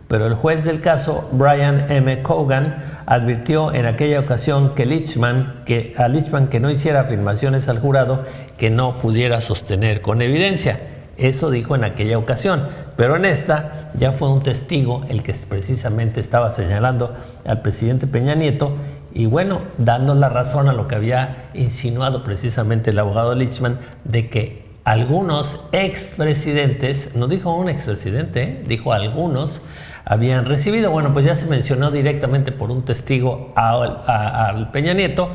pero el juez del caso, Brian M. Cogan, advirtió en aquella ocasión que a Lichtman que no hiciera afirmaciones al jurado que no pudiera sostener con evidencia. Eso dijo en aquella ocasión, pero en esta ya fue un testigo el que precisamente estaba señalando al presidente Peña Nieto y bueno, dando la razón a lo que había insinuado precisamente el abogado Lichtman de que algunos expresidentes, no dijo un expresidente, dijo algunos, habían recibido, bueno, pues ya se mencionó directamente por un testigo al Peña Nieto,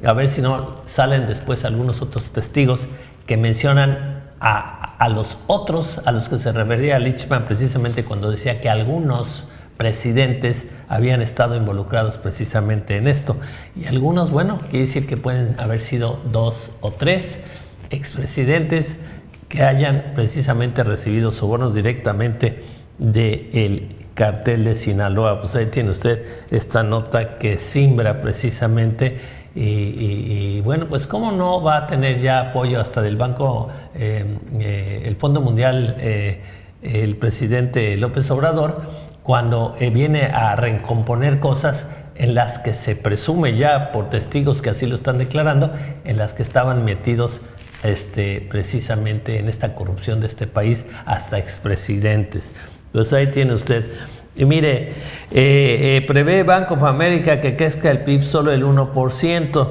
a ver si no salen después algunos otros testigos que mencionan a los otros, a los que se refería Lichtman precisamente cuando decía que algunos presidentes habían estado involucrados precisamente en esto. Y algunos, bueno, quiere decir que pueden haber sido 2 o 3 expresidentes que hayan precisamente recibido sobornos directamente del cartel de Sinaloa. Pues ahí tiene usted esta nota que simbra precisamente y bueno, pues cómo no va a tener ya apoyo hasta del Banco, el Fondo Mundial, el presidente López Obrador, cuando viene a recomponer cosas en las que se presume ya por testigos que así lo están declarando, en las que estaban metidos precisamente en esta corrupción de este país hasta expresidentes. Pues ahí tiene usted. Y mire, prevé Bank of America que crezca el PIB solo el 1%.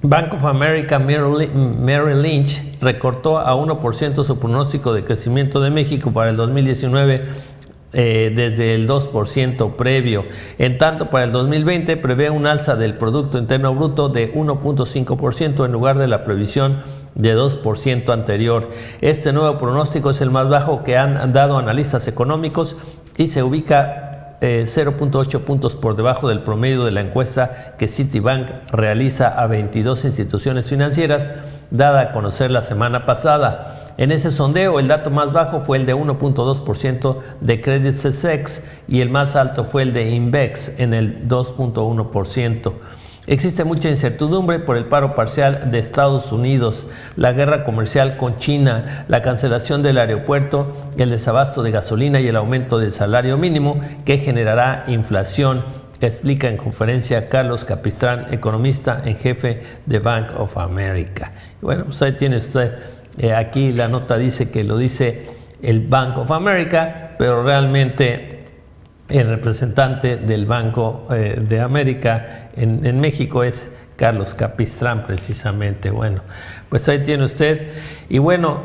Bank of America Merrill Lynch recortó a 1% su pronóstico de crecimiento de México para el 2019 desde el 2% previo. En tanto, para el 2020 prevé un alza del Producto Interno Bruto de 1.5% en lugar de la previsión de 2% anterior. Este nuevo pronóstico es el más bajo que han dado analistas económicos y se ubica 0.8 puntos por debajo del promedio de la encuesta que Citibank realiza a 22 instituciones financieras, dada a conocer la semana pasada. En ese sondeo, el dato más bajo fue el de 1.2% de Credit Suisse y el más alto fue el de Invex en el 2.1%. Existe mucha incertidumbre por el paro parcial de Estados Unidos, la guerra comercial con China, la cancelación del aeropuerto, el desabasto de gasolina y el aumento del salario mínimo que generará inflación, explica en conferencia Carlos Capistrán, economista en jefe de Bank of America. Bueno, pues ahí tiene usted, aquí la nota dice que lo dice el Bank of America, pero realmente el representante del Banco de América en México es Carlos Capistrán precisamente. Bueno, pues ahí tiene usted. Y bueno,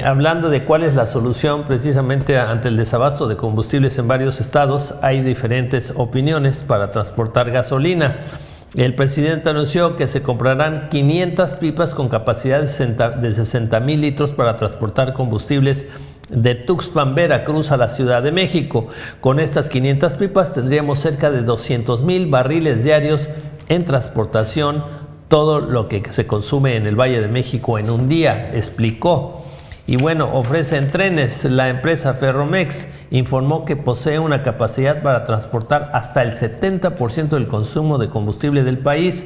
hablando de cuál es la solución precisamente ante el desabasto de combustibles en varios estados, hay diferentes opiniones para transportar gasolina. El presidente anunció que se comprarán 500 pipas con capacidad de 60,000 litros para transportar combustibles de Tuxpan, Veracruz a la Ciudad de México. Con estas 500 pipas tendríamos cerca de 200,000 barriles diarios en transportación, todo lo que se consume en el Valle de México en un día, explicó. Y bueno, ofrecen trenes. La empresa Ferromex informó que posee una capacidad para transportar hasta el 70% del consumo de combustible del país.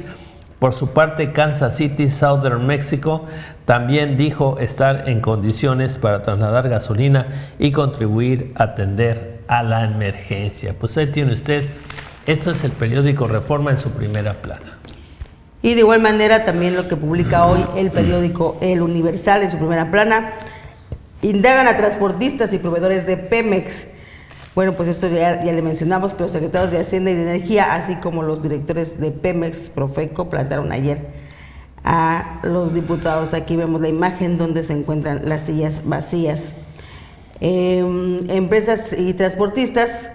Por su parte, Kansas City, Southern Mexico, también dijo estar en condiciones para trasladar gasolina y contribuir a atender a la emergencia. Pues ahí tiene usted, esto es el periódico Reforma en su primera plana. Y de igual manera también lo que publica hoy el periódico El Universal en su primera plana, indagan a transportistas y proveedores de Pemex. Bueno, pues esto ya le mencionamos, que los secretarios de Hacienda y de Energía, así como los directores de Pemex, Profeco, plantaron ayer a los diputados. Aquí vemos la imagen donde se encuentran las sillas vacías. Empresas y transportistas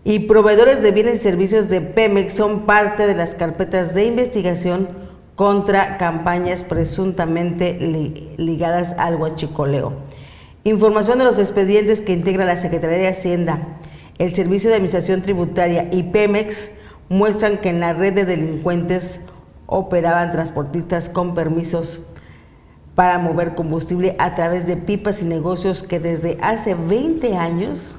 y proveedores de bienes y servicios de Pemex son parte de las carpetas de investigación contra campañas presuntamente ligadas al huachicoleo. Información de los expedientes que integra la Secretaría de Hacienda, el Servicio de Administración Tributaria y Pemex muestran que en la red de delincuentes operaban transportistas con permisos para mover combustible a través de pipas y negocios que desde hace 20 años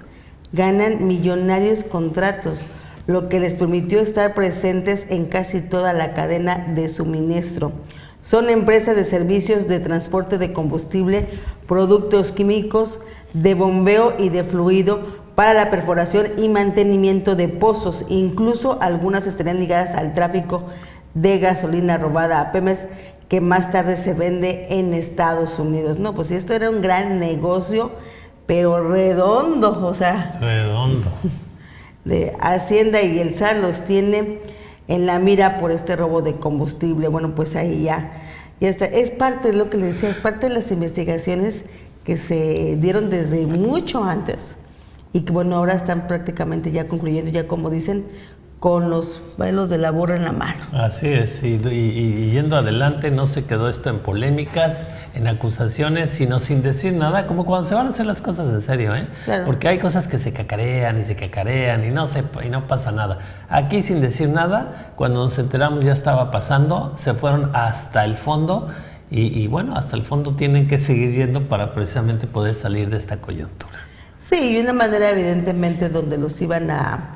ganan millonarios contratos, lo que les permitió estar presentes en casi toda la cadena de suministro. Son empresas de servicios de transporte de combustible, productos químicos, de bombeo y de fluido para la perforación y mantenimiento de pozos. Incluso algunas estarían ligadas al tráfico de gasolina robada a Pemex, que más tarde se vende en Estados Unidos. No, pues esto era un gran negocio, pero redondo, o sea, redondo. De Hacienda y el SAT los tiene en la mira por este robo de combustible. Bueno, pues ahí ya está. Es parte de lo que les decía, es parte de las investigaciones que se dieron desde mucho antes y que bueno, ahora están prácticamente ya concluyendo, ya como dicen, con los pelos de la burra en la mano. Así es, y yendo adelante, no se quedó esto en polémicas, en acusaciones, sino sin decir nada, como cuando se van a hacer las cosas en serio, ¿eh? Claro. Porque hay cosas que se cacarean y no pasa nada. Aquí sin decir nada, cuando nos enteramos ya estaba pasando, se fueron hasta el fondo y bueno, hasta el fondo tienen que seguir yendo para precisamente poder salir de esta coyuntura. Sí, y una manera evidentemente donde los iban a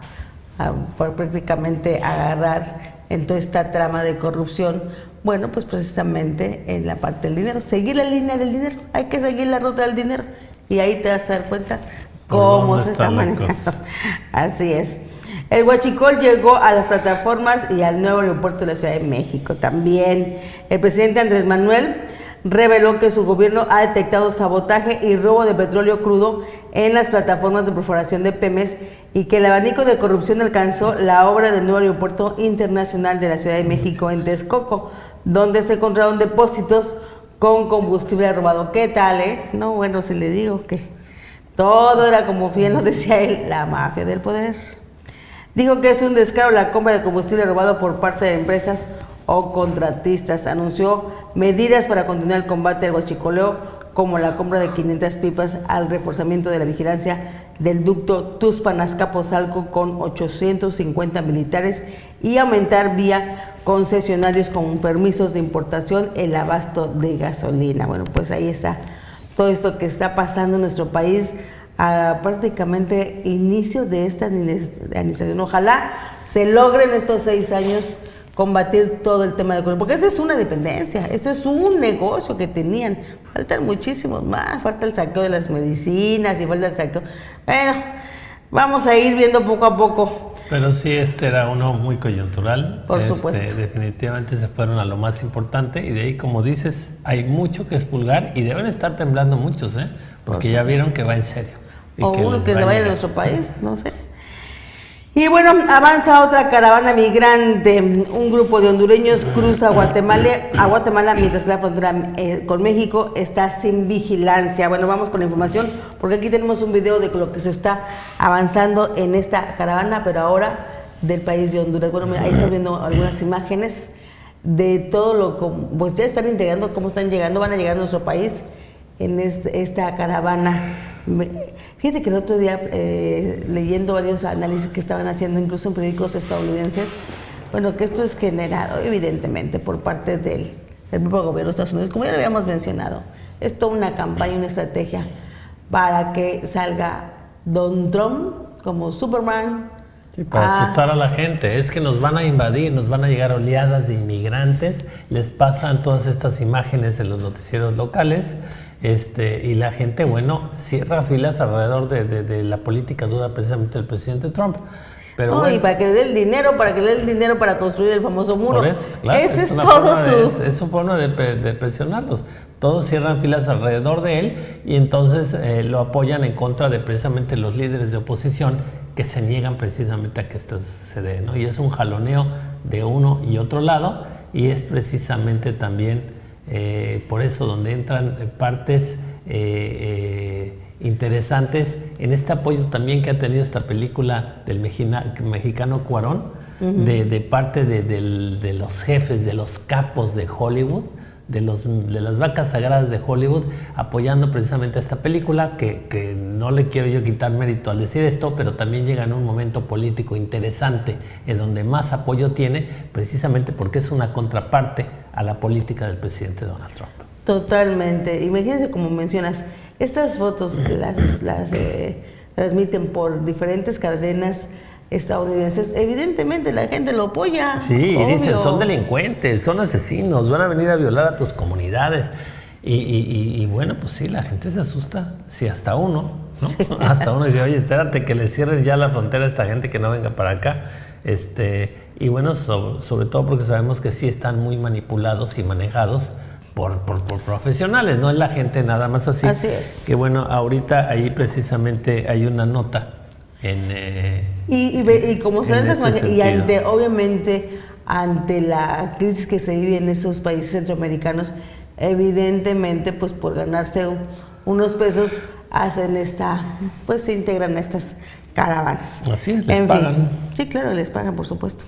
prácticamente agarrar en toda esta trama de corrupción, bueno, pues precisamente en la parte del dinero, seguir la línea del dinero, hay que seguir la ruta del dinero y ahí te vas a dar cuenta cómo se está manejando. Así es. El huachicol llegó a las plataformas y al nuevo aeropuerto de la Ciudad de México también. El presidente Andrés Manuel reveló que su gobierno ha detectado sabotaje y robo de petróleo crudo en las plataformas de perforación de Pemex y que el abanico de corrupción alcanzó la obra del nuevo aeropuerto internacional de la Ciudad de México en Texcoco, donde se encontraron depósitos con combustible robado. ¿Qué tal, No, bueno, si le digo que todo era, como bien lo decía él, la mafia del poder. Dijo que es un descaro la compra de combustible robado por parte de empresas o contratistas. Anunció medidas para continuar el combate al huachicoleo, como la compra de 500 pipas al reforzamiento de la vigilancia del ducto Tuxpan-Azcapotzalco con 850 militares y aumentar vía concesionarios con permisos de importación el abasto de gasolina. Bueno, pues ahí está todo esto que está pasando en nuestro país a prácticamente inicio de esta administración. Ojalá se logre en estos 6 años combatir todo el tema de corrupción, porque esa es una dependencia, esto es un negocio que tenían. Faltan muchísimos más, falta el saqueo de las medicinas y falta el saqueo. Bueno, vamos a ir viendo poco a poco. Pero sí, este era uno muy coyuntural. Por supuesto. Definitivamente se fueron a lo más importante y de ahí, como dices, hay mucho que expulgar y deben estar temblando muchos, porque ya vieron que va en serio. O unos que se vayan de nuestro país, no sé. Y bueno, avanza otra caravana migrante. Un grupo de hondureños cruza a Guatemala mientras que la frontera con México está sin vigilancia. Bueno, vamos con la información porque aquí tenemos un video de lo que se está avanzando en esta caravana, pero ahora del país de Honduras. Bueno, mira, ahí están viendo algunas imágenes de todo lo que pues ya están integrando, cómo están llegando, van a llegar a nuestro país en esta caravana. Fíjate que el otro día, leyendo varios análisis que estaban haciendo incluso en periódicos estadounidenses, bueno, que esto es generado evidentemente por parte del propio gobierno de Estados Unidos, como ya lo habíamos mencionado. Es toda una campaña, una estrategia para que salga Don Trump como Superman. Sí, para asustar a la gente. Es que nos van a invadir, nos van a llegar oleadas de inmigrantes, les pasan todas estas imágenes en los noticieros locales. Y la gente, bueno, cierra filas alrededor de la política dura precisamente del presidente Trump. Pero bueno, y para que le dé el dinero, para construir el famoso muro. Por eso, claro, Ese es todo es su forma de presionarlos. Todos cierran filas alrededor de él y entonces lo apoyan en contra de precisamente los líderes de oposición que se niegan precisamente a que esto se dé, ¿no? Y es un jaloneo de uno y otro lado, y es precisamente también por eso donde entran partes interesantes en este apoyo también que ha tenido esta película del mexicano Cuarón, de parte de los jefes, de los capos de Hollywood, de las vacas sagradas de Hollywood, apoyando precisamente esta película, que no le quiero yo quitar mérito al decir esto, pero también llega en un momento político interesante, en donde más apoyo tiene, precisamente porque es una contraparte a la política del presidente Donald Trump. Totalmente. Imagínense, como mencionas, estas fotos las transmiten por diferentes cadenas estadounidenses. Evidentemente la gente lo apoya. Sí, y dicen, son delincuentes, son asesinos, van a venir a violar a tus comunidades. Y bueno, pues sí, la gente se asusta. Sí, hasta uno, ¿no? Sí. Hasta uno dice, oye, espérate que le cierren ya la frontera a esta gente, que no venga para acá. Y bueno, sobre todo porque sabemos que sí están muy manipulados y manejados por profesionales, no es la gente nada más así. Así es. Que bueno, ahorita ahí precisamente hay una nota y como sabes, y obviamente ante la crisis que se vive en esos países centroamericanos, evidentemente pues por ganarse unos pesos hacen pues se integran a estas caravanas. Así es, les pagan. Sí, claro, les pagan, por supuesto.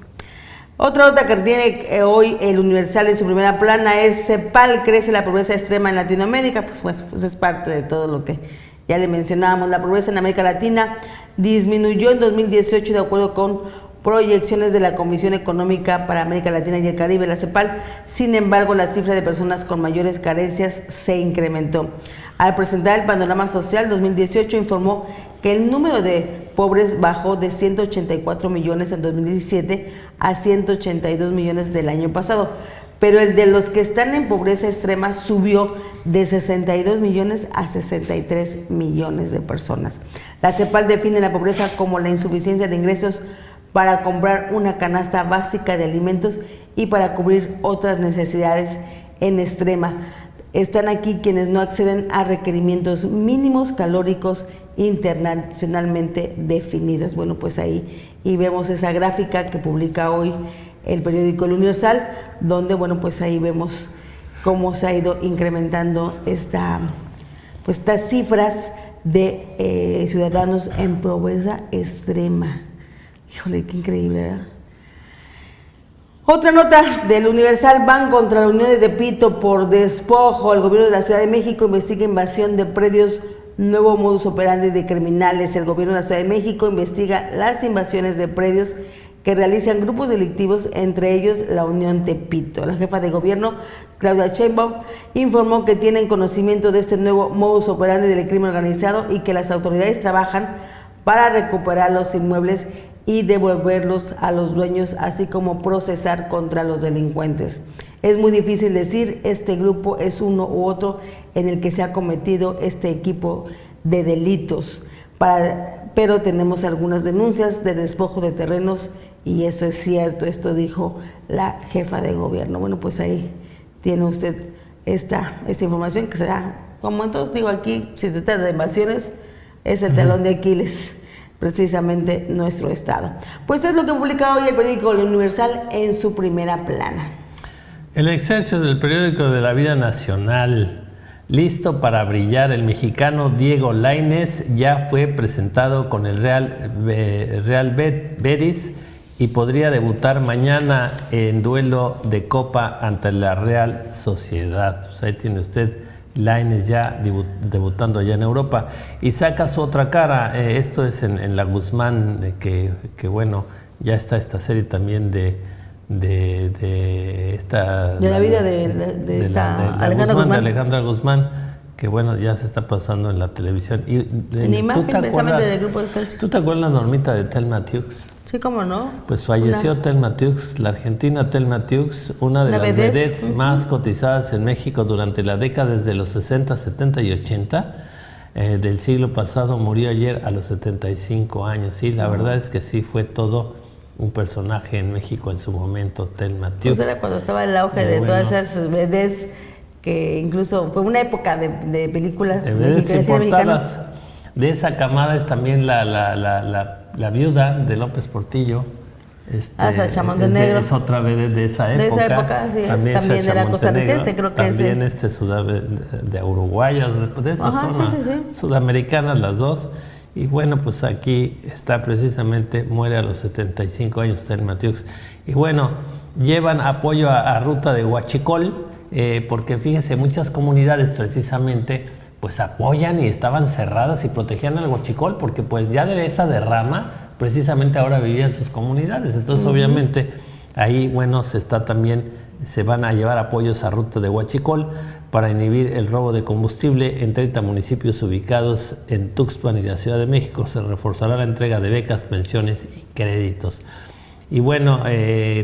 Otra nota que tiene hoy el Universal en su primera plana es: CEPAL, crece la pobreza extrema en Latinoamérica. Pues bueno, pues es parte de todo lo que ya le mencionábamos. La pobreza en América Latina disminuyó en 2018 de acuerdo con proyecciones de la Comisión Económica para América Latina y el Caribe, la CEPAL. Sin embargo, la cifra de personas con mayores carencias se incrementó. Al presentar el panorama social 2018, informó que el número de pobres bajó de 184 millones en 2017 a 182 millones del año pasado, pero el de los que están en pobreza extrema subió de 62 millones a 63 millones de personas. La CEPAL define la pobreza como la insuficiencia de ingresos para comprar una canasta básica de alimentos y para cubrir otras necesidades en extrema. Están aquí quienes no acceden a requerimientos mínimos calóricos internacionalmente definidos. Bueno, pues ahí y vemos esa gráfica que publica hoy el periódico El Universal, donde bueno, pues ahí vemos cómo se ha ido incrementando estas cifras de ciudadanos en pobreza extrema. Híjole, qué increíble, ¿verdad? Otra nota del Universal: van contra la Unión de Tepito por despojo. El gobierno de la Ciudad de México investiga invasión de predios, nuevo modus operandi de criminales. El gobierno de la Ciudad de México investiga las invasiones de predios que realizan grupos delictivos, entre ellos la Unión Tepito. La jefa de gobierno, Claudia Sheinbaum, informó que tienen conocimiento de este nuevo modus operandi del crimen organizado y que las autoridades trabajan para recuperar los inmuebles y devolverlos a los dueños, así como procesar contra los delincuentes. Es muy difícil decir este grupo es uno u otro en el que se ha cometido este equipo de delitos, pero tenemos algunas denuncias de despojo de terrenos y eso es cierto. Esto dijo la jefa de gobierno. Bueno, pues ahí tiene usted esta información que se da, como entonces digo, aquí si se trata de invasiones es el talón de Aquiles, precisamente nuestro estado. Pues es lo que publica hoy el periódico El Universal en su primera plana. El Excelsior, del periódico de la vida nacional: listo para brillar, el mexicano Diego Lainez ya fue presentado con el Real Betis y podría debutar mañana en duelo de Copa ante la Real Sociedad. Pues ahí tiene usted Lainez ya debutando allá en Europa y saca su otra cara. Esto es en La Guzmán, que bueno, ya está esta serie también de la vida de Alejandra Guzmán, que bueno, ya se está pasando en la televisión. Y en imagen precisamente del grupo de Excelsior. ¿Tú te acuerdas, Normita, de Thelma Tiux? Sí. Sí, cómo no. Pues falleció Thelma Tiux, la argentina Thelma Tiux, una de las vedettes más cotizadas en México durante la década desde los 60, 70 y 80 del siglo pasado. Murió ayer a los 75 años. Sí, la verdad es que sí fue todo un personaje en México en su momento, Thelma Tiux. Pues era cuando estaba el auge de todas esas vedettes, que incluso fue una época de películas mexicanas. De esa camada es también la viuda de López Portillo. Sacha Montenegro. Es otra vez de esa época. De esa época, sí, también era costarricense, creo que también de uruguaya, de esa zona sudamericana, las dos. Y bueno, pues aquí está precisamente, muere a los 75 años Thelma Tiux. Y bueno, llevan apoyo a Ruta de Huachicol, porque fíjense, muchas comunidades precisamente pues apoyan y estaban cerradas y protegían al huachicol, porque pues ya de esa derrama precisamente ahora vivían sus comunidades. Entonces obviamente ahí, bueno, se van a llevar apoyos a Ruta de Huachicol para inhibir el robo de combustible en 30 municipios ubicados en Tuxpan y la Ciudad de México. Se reforzará la entrega de becas, pensiones y créditos. Y bueno,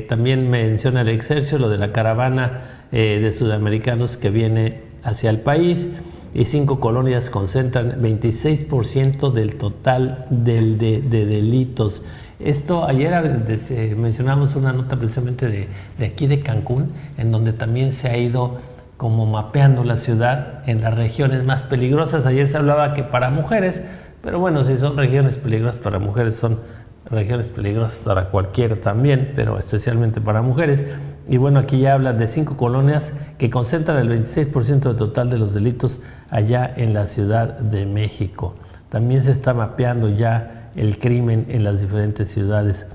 también menciona el Excelsior lo de la caravana de sudamericanos que viene hacia el país, y 5 colonias concentran 26% del total de delitos. Esto, ayer mencionamos una nota precisamente de aquí de Cancún, en donde también se ha ido como mapeando la ciudad en las regiones más peligrosas. Ayer se hablaba que para mujeres, pero bueno, si son regiones peligrosas para mujeres, son regiones peligrosas para cualquiera también, pero especialmente para mujeres. Y bueno, aquí ya hablan de 5 colonias que concentran el 26% del total de los delitos allá en la Ciudad de México. También se está mapeando ya el crimen en las diferentes ciudades.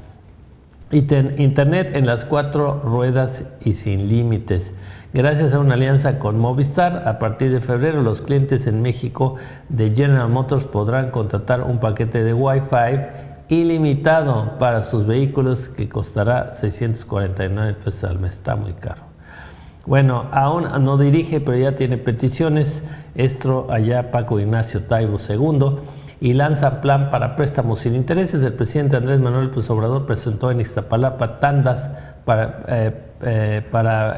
Internet en las 4 ruedas y sin límites. Gracias a una alianza con Movistar, a partir de febrero los clientes en México de General Motors podrán contratar un paquete de Wi-Fi ilimitado para sus vehículos que costará 649 pesos al mes. Está muy caro. Bueno, aún no dirige, pero ya tiene peticiones. Esto allá Paco Ignacio Taibo II, y lanza plan para préstamos sin intereses. El presidente Andrés Manuel López Obrador presentó en Iztapalapa tandas para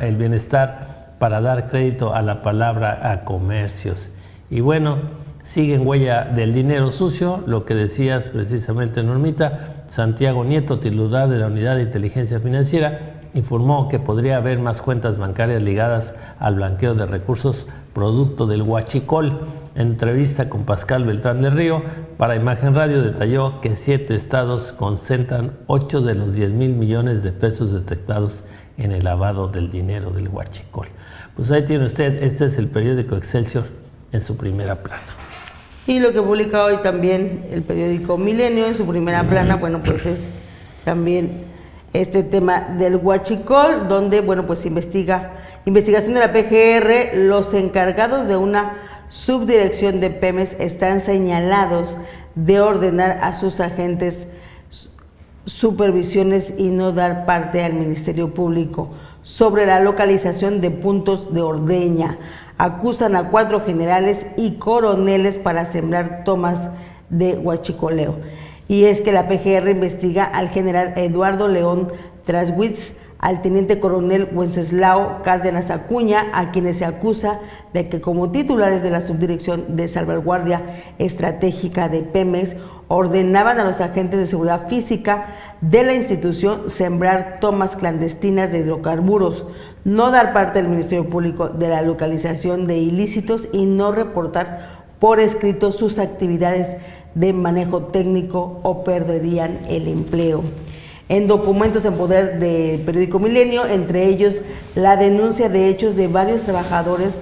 el bienestar, para dar crédito a la palabra a comercios. Y bueno, sigue en huella del dinero sucio, lo que decías precisamente, Normita. Santiago Nieto, titular de la Unidad de Inteligencia Financiera, informó que podría haber más cuentas bancarias ligadas al blanqueo de recursos producto del huachicol. En entrevista con Pascal Beltrán del Río para Imagen Radio, detalló que 7 estados concentran 8 de los 10,000 millones de pesos detectados en el lavado del dinero del huachicol. Pues ahí tiene usted, este es el periódico Excelsior en su primera plana. Y lo que publica hoy también el periódico Milenio en su primera plana, bueno, pues es también este tema del huachicol, donde, bueno, pues investigación de la PGR, los encargados de una subdirección de Pemex están señalados de ordenar a sus agentes supervisiones y no dar parte al Ministerio Público sobre la localización de puntos de ordeña. Acusan a 4 generales y coroneles para sembrar tomas de huachicoleo. Y es que la PGR investiga al general Eduardo León Traswitz, al teniente coronel Wenceslao Cárdenas Acuña, a quienes se acusa de que como titulares de la Subdirección de Salvaguardia Estratégica de Pemex ordenaban a los agentes de seguridad física de la institución sembrar tomas clandestinas de hidrocarburos, no dar parte al Ministerio Público de la localización de ilícitos y no reportar por escrito sus actividades de manejo técnico o perderían el empleo. En documentos en poder del periódico Milenio, entre ellos la denuncia de hechos de varios trabajadores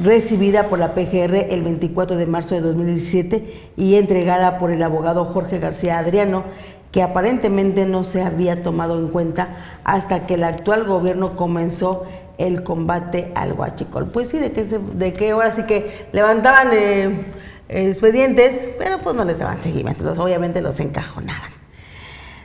recibida por la PGR el 24 de marzo de 2017 y entregada por el abogado Jorge García Adriano, que aparentemente no se había tomado en cuenta hasta que el actual gobierno comenzó el combate al huachicol. Pues sí, de que ahora sí que levantaban expedientes, pero pues no les daban seguimiento, obviamente los encajonaban.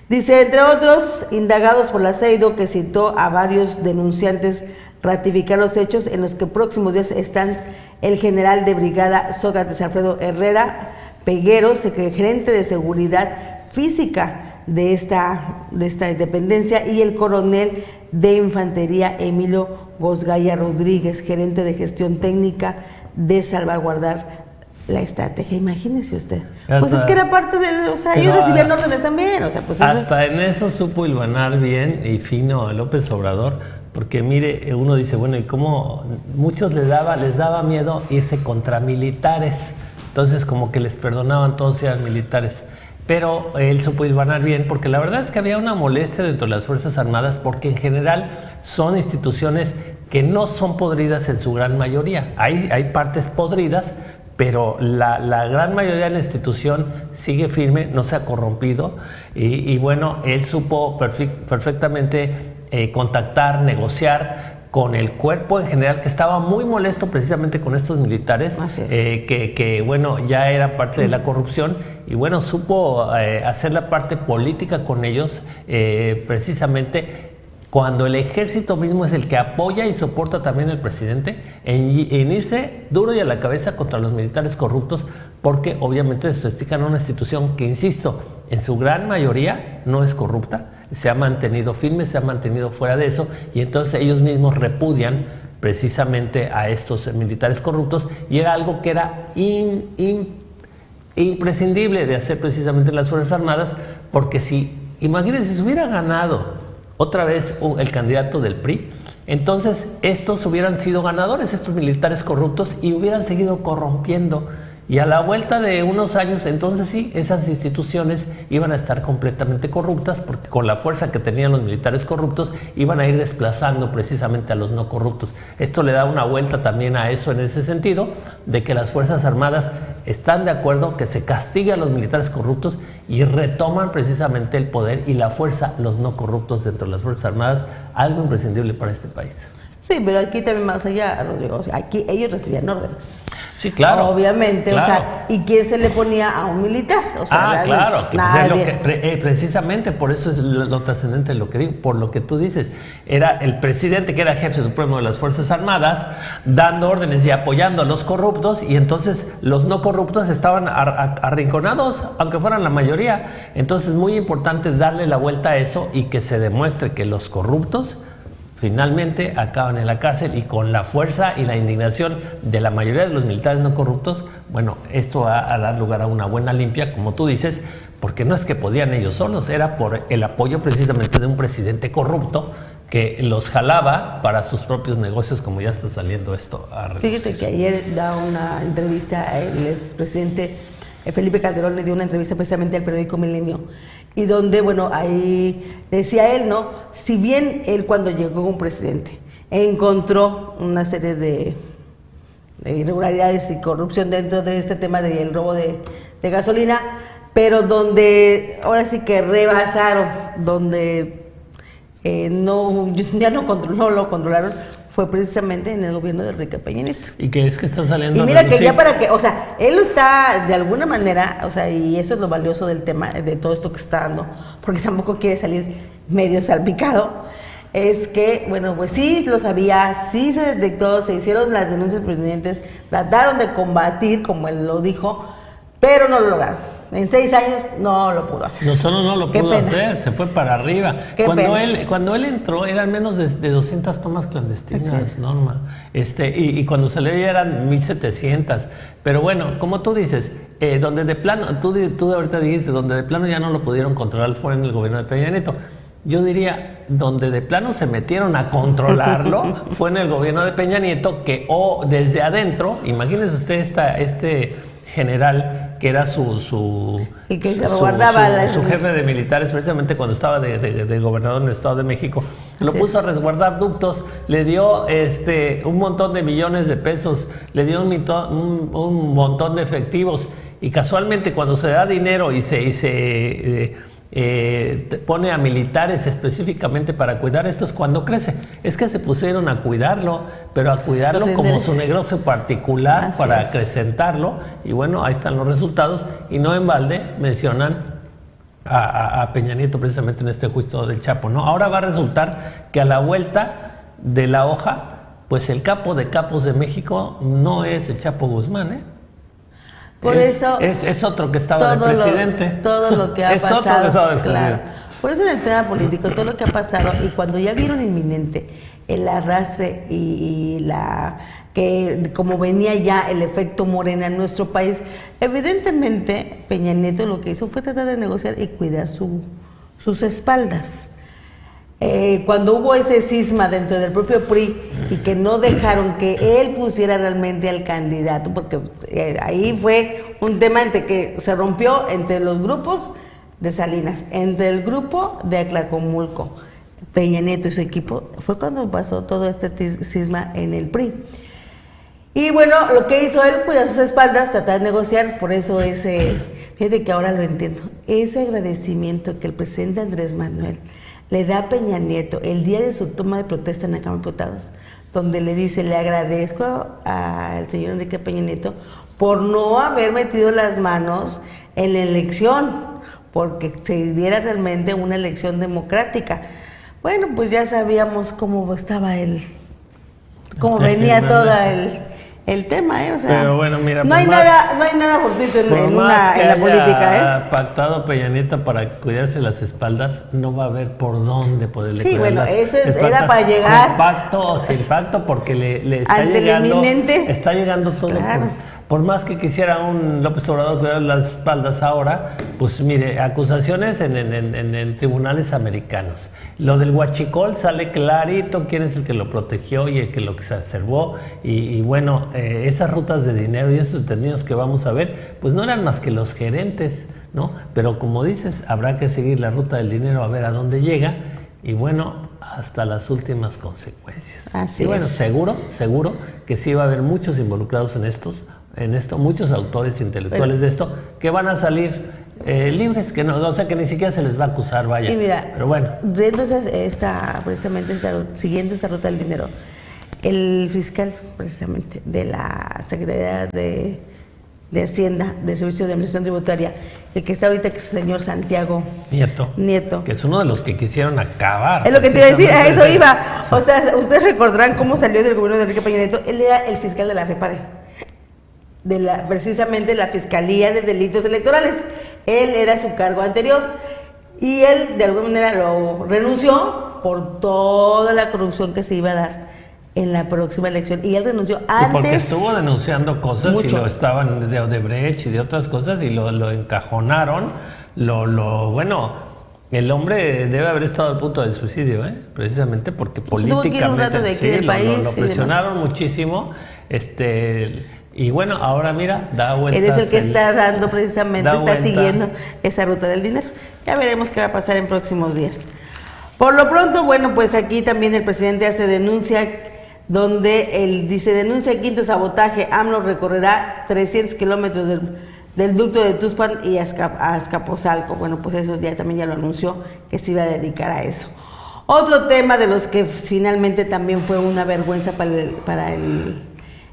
Dice, entre otros, indagados por la CEIDO, que citó a varios denunciantes, ratificar los hechos en los que próximos días están el general de brigada Sócrates Alfredo Herrera Peguero, gerente de seguridad física de esta dependencia, y el coronel de infantería Emilio Gosgaya Rodríguez, gerente de gestión técnica de salvaguardar la estrategia. Imagínese usted. Pues es que era parte de, o sea, ellos recibían órdenes también, o sea, pues hasta en eso supo hilvanar bien y fino a López Obrador, porque mire, uno dice, bueno, y cómo muchos les daba miedo irse contra militares, entonces como que les perdonaban todos si eran militares, pero él supo hilvanar bien, porque la verdad es que había una molestia dentro de las Fuerzas Armadas, porque en general son instituciones que no son podridas en su gran mayoría, hay partes podridas, pero la gran mayoría de la institución sigue firme, no se ha corrompido, y bueno, él supo perfectamente contactar, negociar con el cuerpo en general, que estaba muy molesto precisamente con estos militares, que bueno, ya era parte de la corrupción, y bueno, supo hacer la parte política con ellos, precisamente cuando el ejército mismo es el que apoya y soporta también al presidente en irse duro y a la cabeza contra los militares corruptos, porque obviamente desprestigian a una institución que, insisto, en su gran mayoría no es corrupta, se ha mantenido firme, se ha mantenido fuera de eso, y entonces ellos mismos repudian precisamente a estos militares corruptos, y era algo que era imprescindible de hacer precisamente en las Fuerzas Armadas, porque imagínense, si hubiera ganado otra vez el candidato del PRI, entonces estos hubieran sido ganadores, estos militares corruptos, y hubieran seguido corrompiendo. Y a la vuelta de unos años, entonces sí, esas instituciones iban a estar completamente corruptas, porque con la fuerza que tenían los militares corruptos iban a ir desplazando precisamente a los no corruptos. Esto le da una vuelta también a eso, en ese sentido, de que las Fuerzas Armadas están de acuerdo que se castigue a los militares corruptos y retoman precisamente el poder y la fuerza, los no corruptos dentro de las Fuerzas Armadas, algo imprescindible para este país. Sí, pero aquí también más allá, Rodrigo, o sea, aquí ellos recibían órdenes. Sí, claro. Obviamente, claro. O sea, ¿y quién se le ponía a un militar? O sea, claro, nadie. Precisamente por eso es lo trascendente de lo que digo, por lo que tú dices. Era el presidente, que era jefe supremo de las Fuerzas Armadas, dando órdenes y apoyando a los corruptos, y entonces los no corruptos estaban arrinconados, aunque fueran la mayoría. Entonces, muy importante darle la vuelta a eso y que se demuestre que los corruptos finalmente acaban en la cárcel, y con la fuerza y la indignación de la mayoría de los militares no corruptos, bueno, esto va a dar lugar a una buena limpia, como tú dices, porque no es que podían ellos solos, era por el apoyo precisamente de un presidente corrupto que los jalaba para sus propios negocios, como ya está saliendo esto a reducir. Fíjate que ayer da una entrevista, el expresidente Felipe Calderón le dio una entrevista precisamente al periódico Milenio, y donde, bueno, ahí decía él, ¿no? Si bien él, cuando llegó como presidente, encontró una serie de irregularidades y corrupción dentro de este tema del robo de gasolina, pero donde ahora sí que rebasaron, donde ya no lo controlaron, fue precisamente en el gobierno de Enrique Peña Nieto. ¿Y qué es que está saliendo? Y mira que ya para que, o sea, él está de alguna manera, o sea, y eso es lo valioso del tema, de todo esto que está dando, porque tampoco quiere salir medio salpicado, es que, bueno, pues sí lo sabía, sí se detectó, se hicieron las denuncias pertinentes, trataron de combatir, como él lo dijo, pero no lo lograron. En 6 años no lo pudo hacer. No solo no lo pudo hacer, se fue para arriba. Cuando él entró eran menos de 200 tomas clandestinas, Norma. Y cuando salió ya eran 1,700. Pero bueno, como tú dices, donde de plano, tú ahorita dijiste, donde de plano ya no lo pudieron controlar fue en el gobierno de Peña Nieto. Yo diría, donde de plano se metieron a controlarlo fue en el gobierno de Peña Nieto, que desde adentro, imagínese usted este general que era su jefe de militares, precisamente cuando estaba de gobernador en el Estado de México, lo puso a resguardar ductos, le dio un montón de millones de pesos, le dio un montón de efectivos, y casualmente cuando se da dinero y se pone a militares específicamente para cuidar esto, es cuando crece. Es que se pusieron a cuidarlo, pero a cuidarlo como su negocio particular, para acrecentarlo, y bueno, ahí están los resultados, y no en balde mencionan a Peña Nieto precisamente en este juicio del Chapo, ¿no? Ahora va a resultar que a la vuelta de la hoja, pues el capo de capos de México no es el Chapo Guzmán, Por eso... Es otro que estaba de presidente. Todo lo que ha pasado. Es otro que estaba de presidente. Claro. Por eso en el tema político, todo lo que ha pasado, y cuando ya vieron inminente el arrastre y la... que como venía ya el efecto Morena en nuestro país, evidentemente Peña Nieto lo que hizo fue tratar de negociar y cuidar sus espaldas. Cuando hubo ese cisma dentro del propio PRI y que no dejaron que él pusiera realmente al candidato, porque ahí fue un tema entre que se rompió entre los grupos de Salinas, entre el grupo de Atlacomulco, Peña Nieto y su equipo, fue cuando pasó todo este cisma en el PRI. Y bueno, lo que hizo él, cuidar sus espaldas, tratar de negociar, por eso fíjate que ahora lo entiendo, ese agradecimiento que el presidente Andrés Manuel le da a Peña Nieto el día de su toma de protesta en la Cámara de Diputados, donde le dice, le agradezco al señor Enrique Peña Nieto por no haber metido las manos en la elección, porque se diera realmente una elección democrática. Bueno, pues ya sabíamos cómo estaba cómo venía todo el tema, o sea, pero bueno, mira, no hay nada fortuito en la política, pactado Peña Nieto para cuidarse las espaldas, no va a haber por dónde poderle cuidar bueno, las ese era para llegar con pacto o sin pacto, porque le está ante llegando, inminente, está llegando todo. claro. Por más que quisiera un López Obrador cuidar las espaldas ahora, pues mire, acusaciones en tribunales americanos. Lo del huachicol sale clarito quién es el que lo protegió y el que lo exacerbó. Y bueno, esas rutas de dinero y esos detenidos que vamos a ver, pues no eran más que los gerentes, ¿no? Pero como dices, habrá que seguir la ruta del dinero a ver a dónde llega. Y bueno, hasta las últimas consecuencias. Así y bueno, es. seguro que sí va a haber muchos involucrados en esto, muchos autores intelectuales de esto, que van a salir libres, que no, o sea, que ni siquiera se les va a acusar, vaya. Y mira, pero bueno. Entonces, siguiendo esta ruta del dinero, el fiscal, precisamente, de la Secretaría de Hacienda, de Servicio de Administración Tributaria, el que está ahorita, que es el señor Santiago Nieto, que es uno de los que quisieron acabar. Es lo que te iba a decir, a eso iba. O sea, ustedes recordarán cómo salió del gobierno de Enrique Peña Nieto. Él era el fiscal de la FEPADE, precisamente la Fiscalía de Delitos Electorales. Él era su cargo anterior y él de alguna manera lo renunció por toda la corrupción que se iba a dar en la próxima elección, y él renunció antes. Y porque estuvo denunciando cosas mucho. Y lo estaban de Odebrecht y de otras cosas y lo encajonaron. Bueno, el hombre debe haber estado al punto del suicidio, precisamente porque políticamente lo presionaron muchísimo. Y bueno, ahora mira, da vueltas. Él es el que está dando precisamente, está siguiendo esa ruta del dinero. Ya veremos qué va a pasar en próximos días. Por lo pronto, bueno, pues aquí también el presidente hace denuncia, donde él dice, denuncia quinto sabotaje, AMLO recorrerá 300 kilómetros del ducto de Tuxpan y a Azcapotzalco. Bueno, pues eso también ya lo anunció, que se iba a dedicar a eso. Otro tema de los que finalmente también fue una vergüenza para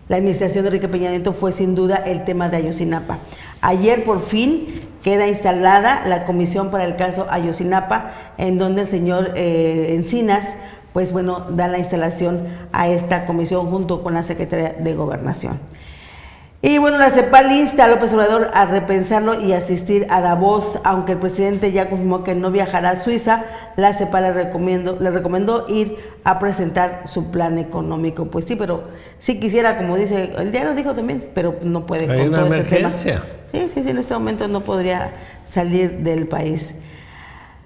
la administración de Enrique Peña Nieto fue sin duda el tema de Ayotzinapa. Ayer por fin queda instalada la comisión para el caso Ayotzinapa, en donde el señor Encinas, pues bueno, da la instalación a esta comisión junto con la Secretaría de Gobernación. Y bueno, la CEPAL insta a López Obrador a repensarlo y asistir a Davos, aunque el presidente ya confirmó que no viajará a Suiza. La CEPAL le recomendó ir a presentar su plan económico. Pues sí, pero sí quisiera, como dice, él ya lo dijo también, pero no puede con todo este tema. Sí, en este momento no podría salir del país.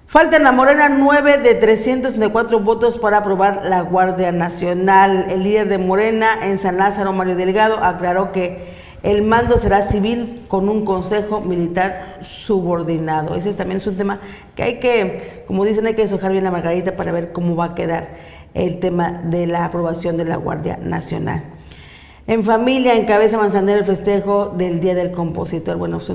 Faltan a Morena 9 de 364 votos para aprobar la Guardia Nacional. El líder de Morena en San Lázaro, Mario Delgado, aclaró que el mando será civil con un consejo militar subordinado. Ese también es un tema que hay que, como dicen, hay que deshojar bien la margarita para ver cómo va a quedar el tema de la aprobación de la Guardia Nacional. En familia encabeza Manzanero el festejo del Día del Compositor. Bueno, es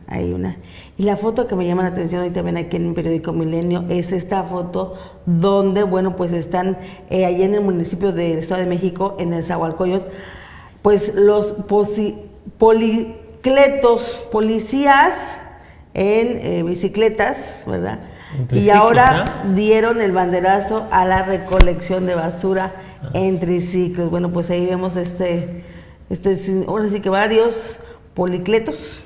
hay una. Y la foto que me llama la atención hoy también aquí en el periódico Milenio es esta foto donde, bueno, pues están allá en el municipio del Estado de México, en el Zahualcóyotl, pues los policías en bicicletas, ¿verdad? Y ahora dieron el banderazo a la recolección de basura en triciclos. Bueno, pues ahí vemos ahora sí que varios policletos.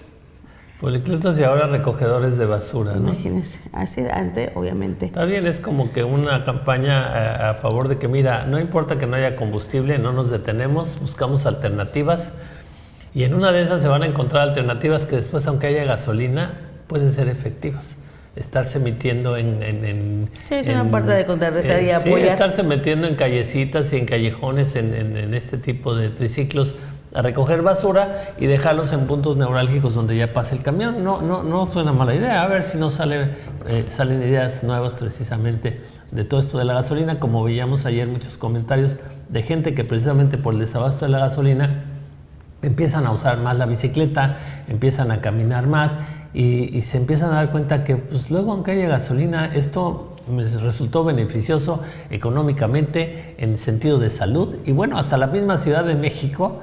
Policletos y ahora recogedores de basura, ¿no? Imagínense, así antes, obviamente. Está bien, es como que una campaña a favor de que, mira, no importa que no haya combustible, no nos detenemos, buscamos alternativas y en una de esas se van a encontrar alternativas que después, aunque haya gasolina, pueden ser efectivas. Estarse metiendo sí, es una parte de contrarrestar y apoyar. Sí, estarse metiendo en callecitas y en callejones, en este tipo de triciclos, a recoger basura y dejarlos en puntos neurálgicos donde ya pase el camión. No suena mala idea. A ver si no salen ideas nuevas precisamente de todo esto de la gasolina. Como veíamos ayer muchos comentarios de gente que precisamente por el desabasto de la gasolina empiezan a usar más la bicicleta, empiezan a caminar más y se empiezan a dar cuenta que pues luego aunque haya gasolina, esto me resultó beneficioso económicamente en el sentido de salud y bueno, hasta la misma Ciudad de México,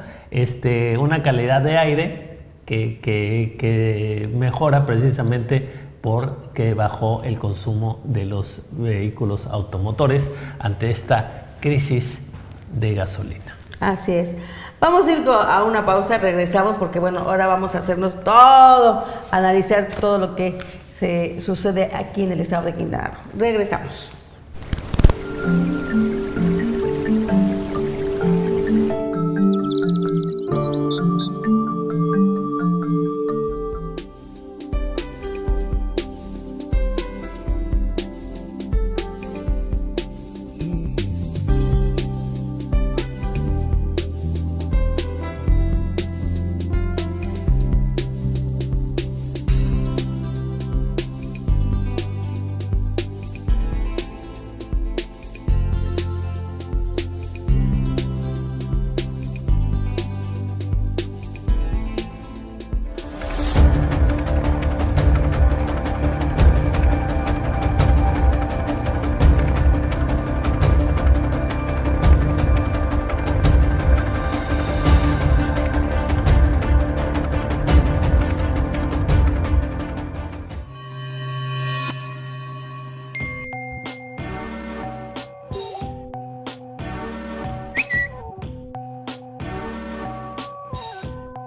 una calidad de aire que mejora precisamente porque bajó el consumo de los vehículos automotores ante esta crisis de gasolina. Así es. Vamos a ir a una pausa, regresamos porque bueno, ahora vamos a hacernos todo, analizar todo lo que se sucede aquí en el estado de Quintana Roo. Regresamos.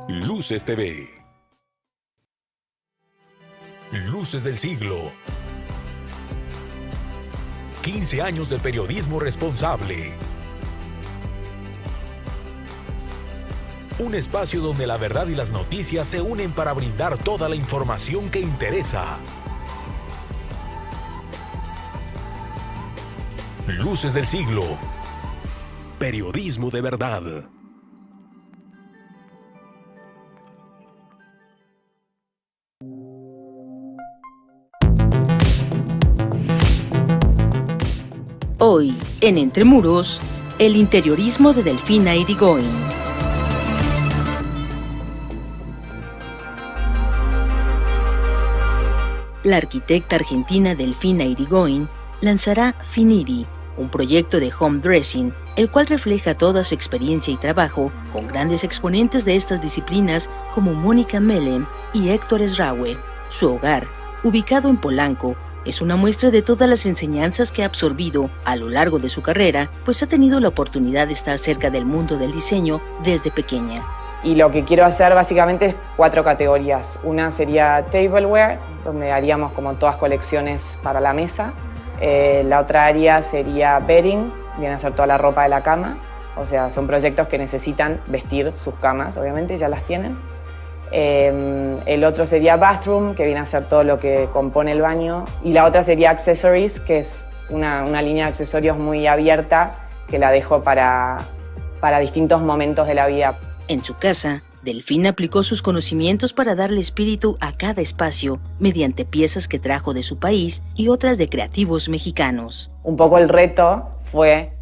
Luces TV. Luces del siglo. 15 años de periodismo responsable. Un espacio donde la verdad y las noticias se unen para brindar toda la información que interesa. Luces del siglo. Periodismo de verdad. Hoy, en Entre Muros, el interiorismo de Delfina Irigoyen. La arquitecta argentina Delfina Irigoyen lanzará Finiri, un proyecto de home dressing, el cual refleja toda su experiencia y trabajo con grandes exponentes de estas disciplinas como Mónica Melem y Héctor Esraue. Su hogar, ubicado en Polanco, es una muestra de todas las enseñanzas que ha absorbido a lo largo de su carrera, pues ha tenido la oportunidad de estar cerca del mundo del diseño desde pequeña. Y lo que quiero hacer básicamente es 4 categorías. Una sería tableware, donde haríamos como todas colecciones para la mesa. La otra área sería bedding, viene a ser toda la ropa de la cama. O sea, son proyectos que necesitan vestir sus camas, obviamente, ya las tienen. El otro sería bathroom, que viene a ser todo lo que compone el baño. Y la otra sería accessories, que es una línea de accesorios muy abierta que la dejo para distintos momentos de la vida. En su casa, Delfina aplicó sus conocimientos para darle espíritu a cada espacio mediante piezas que trajo de su país y otras de creativos mexicanos. Un poco el reto fue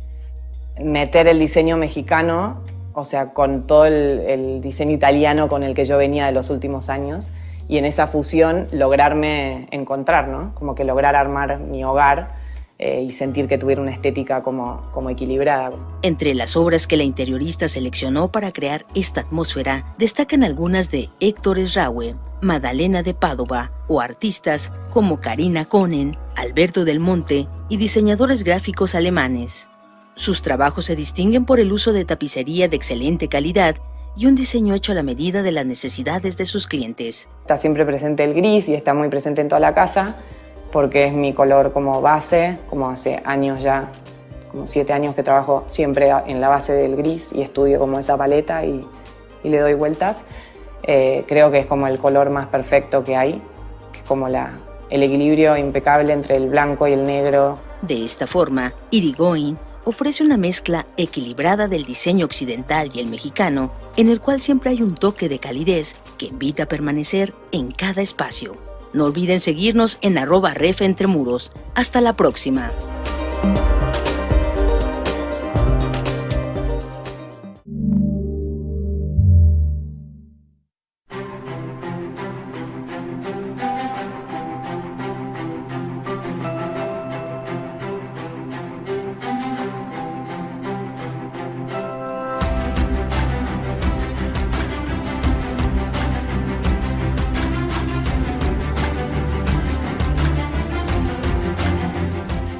meter el diseño mexicano, o sea, con todo el diseño italiano con el que yo venía de los últimos años, y en esa fusión lograrme encontrar, ¿no? Como que lograr armar mi hogar y sentir que tuviera una estética como equilibrada. Entre las obras que la interiorista seleccionó para crear esta atmósfera, destacan algunas de Héctor Esraue, Madalena de Padova o artistas como Karina Konen, Alberto del Monte y diseñadores gráficos alemanes. Sus trabajos se distinguen por el uso de tapicería de excelente calidad y un diseño hecho a la medida de las necesidades de sus clientes. Está siempre presente el gris y está muy presente en toda la casa porque es mi color como base, como hace años ya, como 7 años que trabajo siempre en la base del gris y estudio como esa paleta y le doy vueltas. Creo que es como el color más perfecto que hay, que es como el equilibrio impecable entre el blanco y el negro. De esta forma, Irigoyen ofrece una mezcla equilibrada del diseño occidental y el mexicano, en el cual siempre hay un toque de calidez que invita a permanecer en cada espacio. No olviden seguirnos en @refentremuros. Hasta la próxima.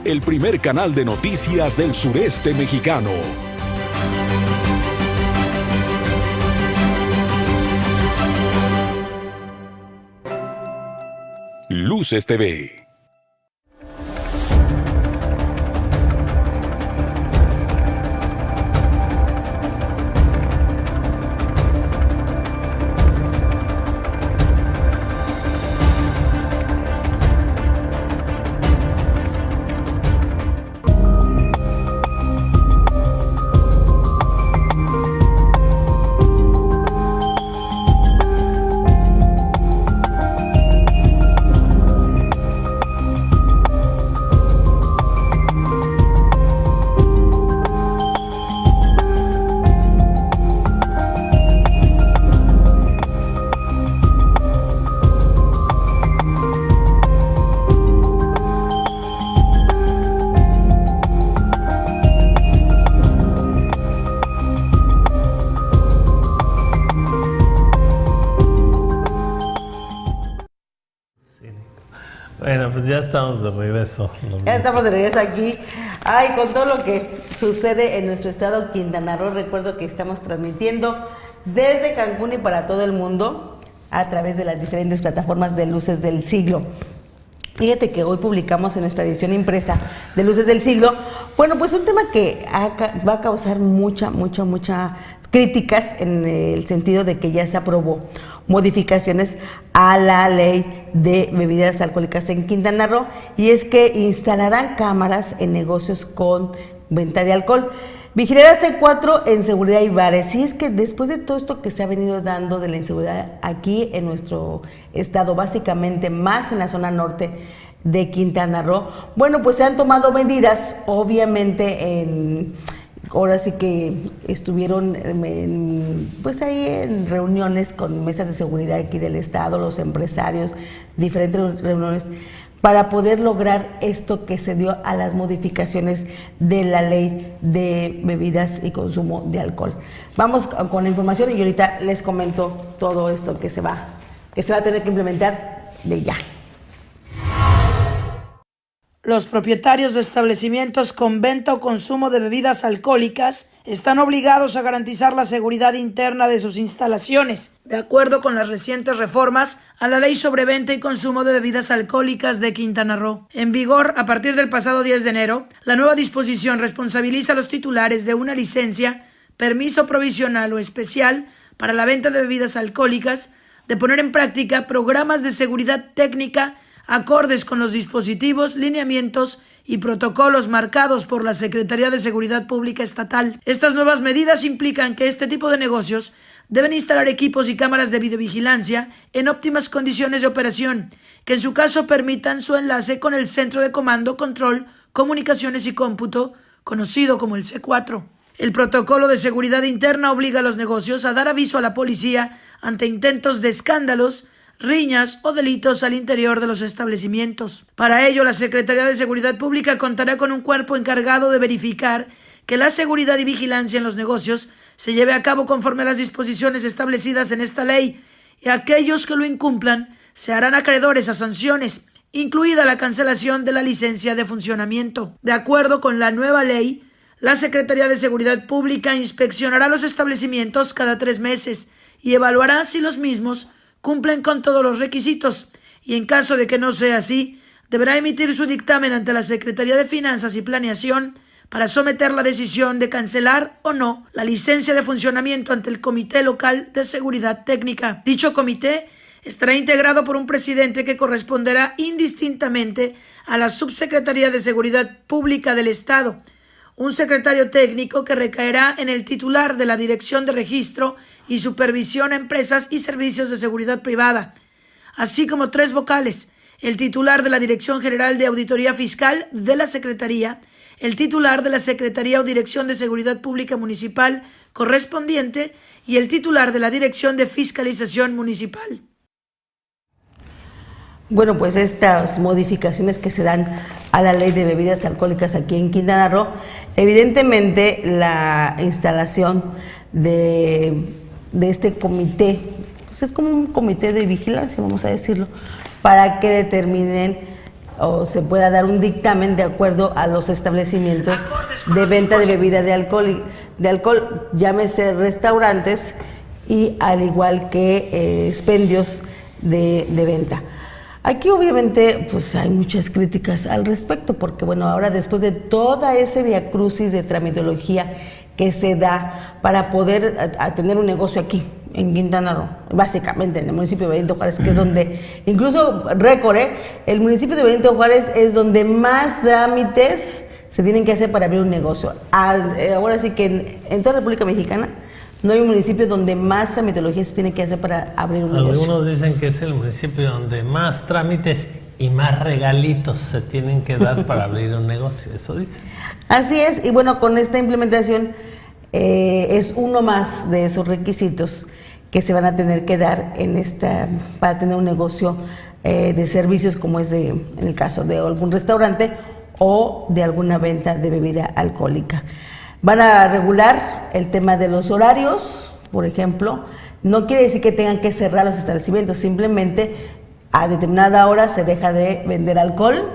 El primer canal de noticias del sureste mexicano. Luces TV. Bueno, pues ya estamos de regreso. Ya estamos de regreso aquí. Ay, con todo lo que sucede en nuestro estado Quintana Roo, recuerdo que estamos transmitiendo desde Cancún y para todo el mundo a través de las diferentes plataformas de Luces del Siglo. Fíjate que hoy publicamos en nuestra edición impresa de Luces del Siglo, bueno, pues un tema que va a causar muchas críticas en el sentido de que ya se aprobó modificaciones a la ley de bebidas alcohólicas en Quintana Roo, y es que instalarán cámaras en negocios con venta de alcohol. Vigilará C4 en seguridad y bares. Y es que después de todo esto que se ha venido dando de la inseguridad aquí en nuestro estado, básicamente más en la zona norte de Quintana Roo, bueno, pues se han tomado medidas, obviamente ahora sí que estuvieron pues ahí en reuniones con mesas de seguridad aquí del estado, los empresarios, diferentes reuniones para poder lograr esto que se dio a las modificaciones de la ley de bebidas y consumo de alcohol. Vamos con la información y ahorita les comento todo esto que se va a tener que implementar de ya. Los propietarios de establecimientos con venta o consumo de bebidas alcohólicas están obligados a garantizar la seguridad interna de sus instalaciones, de acuerdo con las recientes reformas a la Ley sobre Venta y Consumo de Bebidas Alcohólicas de Quintana Roo. En vigor a partir del pasado 10 de enero, la nueva disposición responsabiliza a los titulares de una licencia, permiso provisional o especial para la venta de bebidas alcohólicas de poner en práctica programas de seguridad técnica acordes con los dispositivos, lineamientos y protocolos marcados por la Secretaría de Seguridad Pública Estatal. Estas nuevas medidas implican que este tipo de negocios deben instalar equipos y cámaras de videovigilancia en óptimas condiciones de operación, que en su caso permitan su enlace con el Centro de Comando, Control, Comunicaciones y Cómputo, conocido como el C4. El protocolo de seguridad interna obliga a los negocios a dar aviso a la policía ante intentos de escándalos, riñas o delitos al interior de los establecimientos. Para ello, la Secretaría de Seguridad Pública contará con un cuerpo encargado de verificar que la seguridad y vigilancia en los negocios se lleve a cabo conforme a las disposiciones establecidas en esta ley, y aquellos que lo incumplan se harán acreedores a sanciones, incluida la cancelación de la licencia de funcionamiento. De acuerdo con la nueva ley, La Secretaría de Seguridad Pública inspeccionará los establecimientos cada 3 meses y evaluará si los mismos cumplen con todos los requisitos, y en caso de que no sea así, deberá emitir su dictamen ante la Secretaría de Finanzas y Planeación para someter la decisión de cancelar o no la licencia de funcionamiento ante el Comité Local de Seguridad Técnica. Dicho comité estará integrado por un presidente que corresponderá indistintamente a la Subsecretaría de Seguridad Pública del Estado, un secretario técnico que recaerá en el titular de la Dirección de Registro y Supervisión a Empresas y Servicios de Seguridad Privada, así como 3 vocales, el titular de la Dirección General de Auditoría Fiscal de la Secretaría, el titular de la Secretaría o Dirección de Seguridad Pública Municipal correspondiente y el titular de la Dirección de Fiscalización Municipal. Bueno, pues estas modificaciones que se dan a la ley de bebidas alcohólicas aquí en Quintana Roo, evidentemente la instalación de este comité, pues es como un comité de vigilancia, vamos a decirlo, para que determinen o se pueda dar un dictamen de acuerdo a los establecimientos de venta de bebida de alcohol, llámese restaurantes y al igual que expendios de venta. Aquí obviamente pues hay muchas críticas al respecto, porque bueno, ahora después de toda ese viacrucis de tramitología que se da para poder tener un negocio aquí en Quintana Roo, básicamente en el municipio de Benito Juárez, que es donde, incluso récord, el municipio de Benito Juárez es donde más trámites se tienen que hacer para abrir un negocio. Ahora sí que en toda la República Mexicana no hay un municipio donde más tramitología se tiene que hacer para abrir un negocio. Algunos dicen que es el municipio donde más trámites y más regalitos se tienen que dar para abrir un negocio, eso dicen. Así es, y bueno, con esta implementación es uno más de esos requisitos que se van a tener que dar para tener un negocio de servicios, como es en el caso de algún restaurante o de alguna venta de bebida alcohólica. Van a regular el tema de los horarios, por ejemplo. No quiere decir que tengan que cerrar los establecimientos, simplemente a determinada hora se deja de vender alcohol.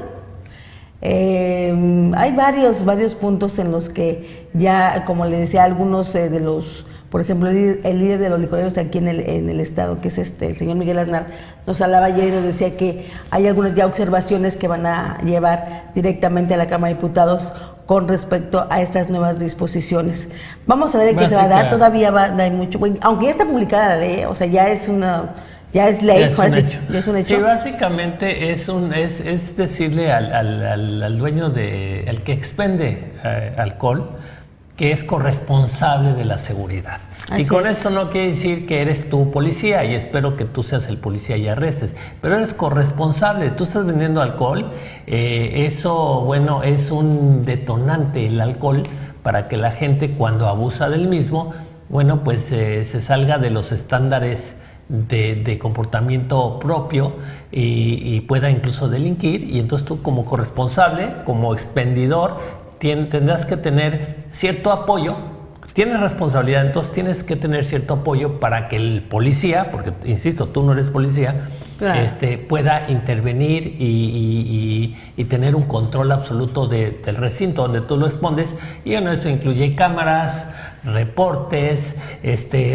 Hay varios puntos en los que ya, como le decía, algunos de los, por ejemplo, el líder de los licoreros aquí en el estado, que es el señor Miguel Aznar, nos hablaba ayer y nos decía que hay algunas ya observaciones que van a llevar directamente a la Cámara de Diputados con respecto a estas nuevas disposiciones. Vamos a ver qué se va a dar, todavía hay mucho, aunque ya está publicada la ley, o sea, ya es ley, ya es un hecho. Sí, básicamente es decirle al dueño al que expende alcohol, que es corresponsable de la seguridad. Y con esto no quiere decir que eres tú policía, y espero que tú seas el policía y arrestes, pero eres corresponsable. Tú estás vendiendo alcohol, eso, bueno, es un detonante el alcohol para que la gente, cuando abusa del mismo, bueno, pues se salga de los estándares de comportamiento propio y pueda incluso delinquir. Y entonces tú, como corresponsable, como expendidor, tendrás que tener cierto apoyo. Tienes responsabilidad, entonces tienes que tener cierto apoyo para que el policía, porque insisto, tú no eres policía, claro, pueda intervenir y tener un control absoluto del recinto donde tú lo expondes. Y bueno, eso incluye cámaras, reportes,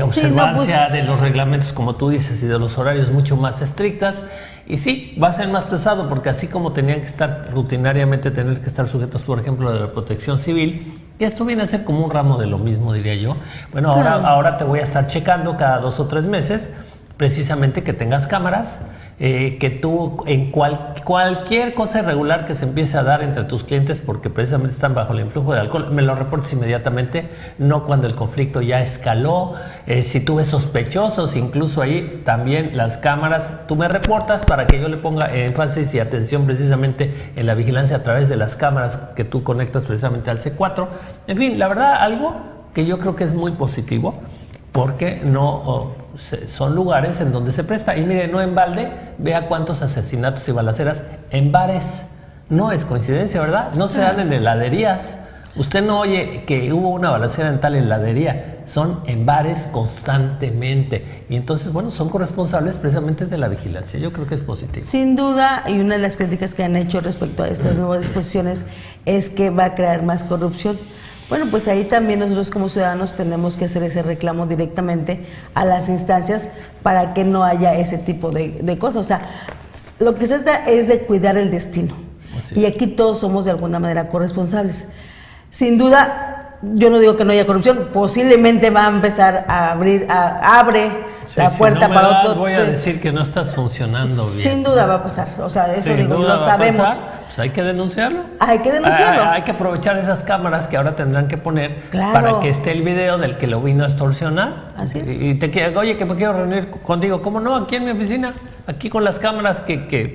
observancia de los reglamentos, como tú dices, y de los horarios mucho más estrictas. Y sí, va a ser más pesado, porque así como tenían que estar rutinariamente, tener que estar sujetos, por ejemplo, de la Protección Civil, y esto viene a ser como un ramo de lo mismo, diría yo. Bueno, ahora te voy a estar checando cada 2 o 3 meses, precisamente que tengas cámaras, que tú en cualquier cosa irregular que se empiece a dar entre tus clientes, porque precisamente están bajo el influjo de alcohol, me lo reportes inmediatamente, no cuando el conflicto ya escaló. Si tú ves sospechosos, incluso ahí también las cámaras, tú me reportas para que yo le ponga énfasis y atención precisamente en la vigilancia a través de las cámaras que tú conectas precisamente al C4. En fin, la verdad, algo que yo creo que es muy positivo, porque son lugares en donde se presta. Y mire, no en balde, vea cuántos asesinatos y balaceras en bares. No es coincidencia, ¿verdad? No se dan en heladerías. Usted no oye que hubo una balacera en tal heladería. Son en bares constantemente. Y entonces, bueno, son corresponsables precisamente de la vigilancia. Yo creo que es positivo. Sin duda, y una de las críticas que han hecho respecto a estas nuevas disposiciones es que va a crear más corrupción. Bueno, pues ahí también nosotros como ciudadanos tenemos que hacer ese reclamo directamente a las instancias para que no haya ese tipo de cosas. O sea, lo que se trata es de cuidar el destino. Y aquí todos somos de alguna manera corresponsables. Sin duda, yo no digo que no haya corrupción, posiblemente va a empezar a abre la puerta para otro. Voy a decir que no está funcionando bien. Sin duda va a pasar, o sea, eso digo, lo sabemos. Pues hay que denunciarlo. Hay que denunciarlo. Hay que aprovechar esas cámaras que ahora tendrán que poner para que esté el video del que lo vino a extorsionar. Así es. Y oye, que me quiero reunir contigo. ¿Cómo no? Aquí en mi oficina, aquí con las cámaras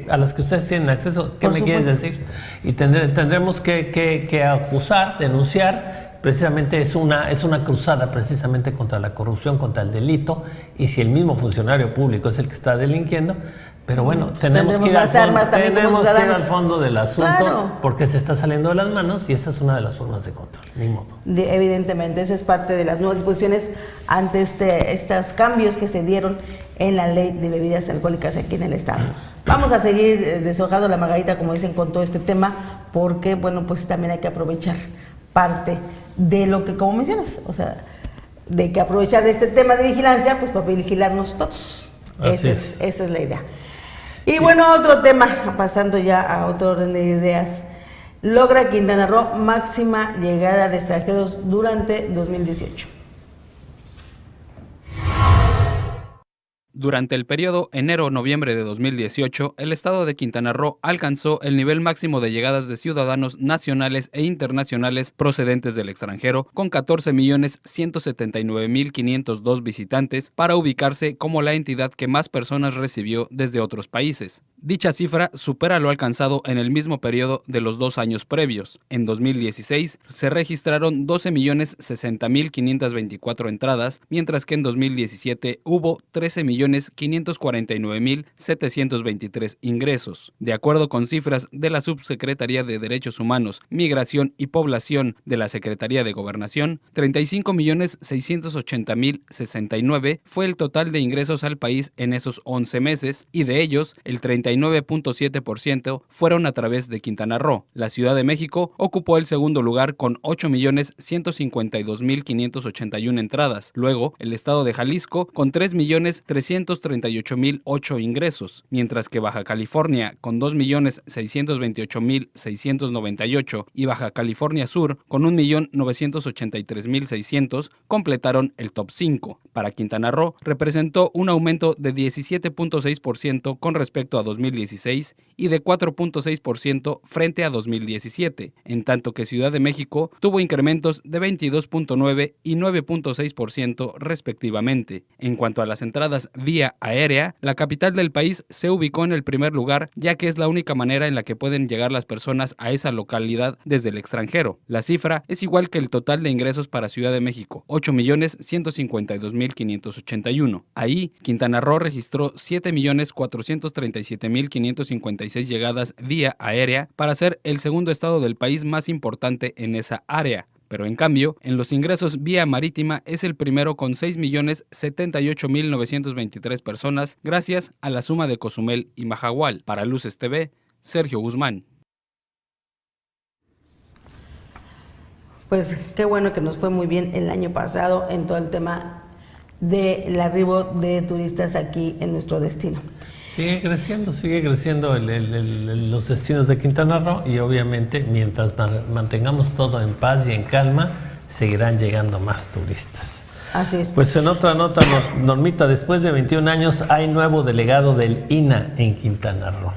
a las que ustedes tienen acceso. ¿Qué me quieres decir? Y tendremos que acusar, denunciar. Precisamente es una cruzada precisamente contra la corrupción, contra el delito. Y si el mismo funcionario público es el que está delinquiendo, pero bueno, tenemos que ir al fondo del asunto, porque se está saliendo de las manos y esa es una de las formas de control, ni modo. Evidentemente, esa es parte de las nuevas disposiciones ante estos cambios que se dieron en la ley de bebidas alcohólicas aquí en el estado. Vamos a seguir deshojando la margarita, como dicen, con todo este tema, porque bueno, pues también hay que aprovechar parte de lo que, como mencionas, o sea, de que aprovechar este tema de vigilancia, pues para vigilarnos todos. Esa es la idea. Y bueno, otro tema, pasando ya a otro orden de ideas. Logra Quintana Roo máxima llegada de extranjeros durante 2018. Durante el periodo enero-noviembre de 2018, el estado de Quintana Roo alcanzó el nivel máximo de llegadas de ciudadanos nacionales e internacionales procedentes del extranjero, con 14.179.502 visitantes, para ubicarse como la entidad que más personas recibió desde otros países. Dicha cifra supera lo alcanzado en el mismo periodo de los 2 años previos. En 2016 se registraron 12.060.524 entradas, mientras que en 2017 hubo 13.549.723 ingresos. De acuerdo con cifras de la Subsecretaría de Derechos Humanos, Migración y Población de la Secretaría de Gobernación, 35.680.069 fue el total de ingresos al país en esos 11 meses, y de ellos el 39.7% fueron a través de Quintana Roo. La Ciudad de México ocupó el segundo lugar con 8.152.581 entradas. Luego, el estado de Jalisco con 3.338.008 ingresos, mientras que Baja California con 2.628.698 y Baja California Sur con 1.983.600 completaron el top 5. Para Quintana Roo representó un aumento de 17.6% con respecto a 2016 y de 4.6% frente a 2017, en tanto que Ciudad de México tuvo incrementos de 22.9 y 9.6% respectivamente. En cuanto a las entradas vía aérea, la capital del país se ubicó en el primer lugar, ya que es la única manera en la que pueden llegar las personas a esa localidad desde el extranjero. La cifra es igual que el total de ingresos para Ciudad de México, 8.152.581. Ahí, Quintana Roo registró 7.437.556 llegadas vía aérea para ser el segundo estado del país más importante en esa área. Pero en cambio, en los ingresos vía marítima es el primero con 6.078.923 personas, gracias a la suma de Cozumel y Majahual. Para Luces TV, Sergio Guzmán. Pues qué bueno que nos fue muy bien el año pasado en todo el tema del arribo de turistas aquí en nuestro destino. Sigue creciendo los destinos de Quintana Roo, y obviamente mientras mantengamos todo en paz y en calma, seguirán llegando más turistas. Así es. Pues en otra nota, Normita, después de 21 años hay nuevo delegado del INAH en Quintana Roo.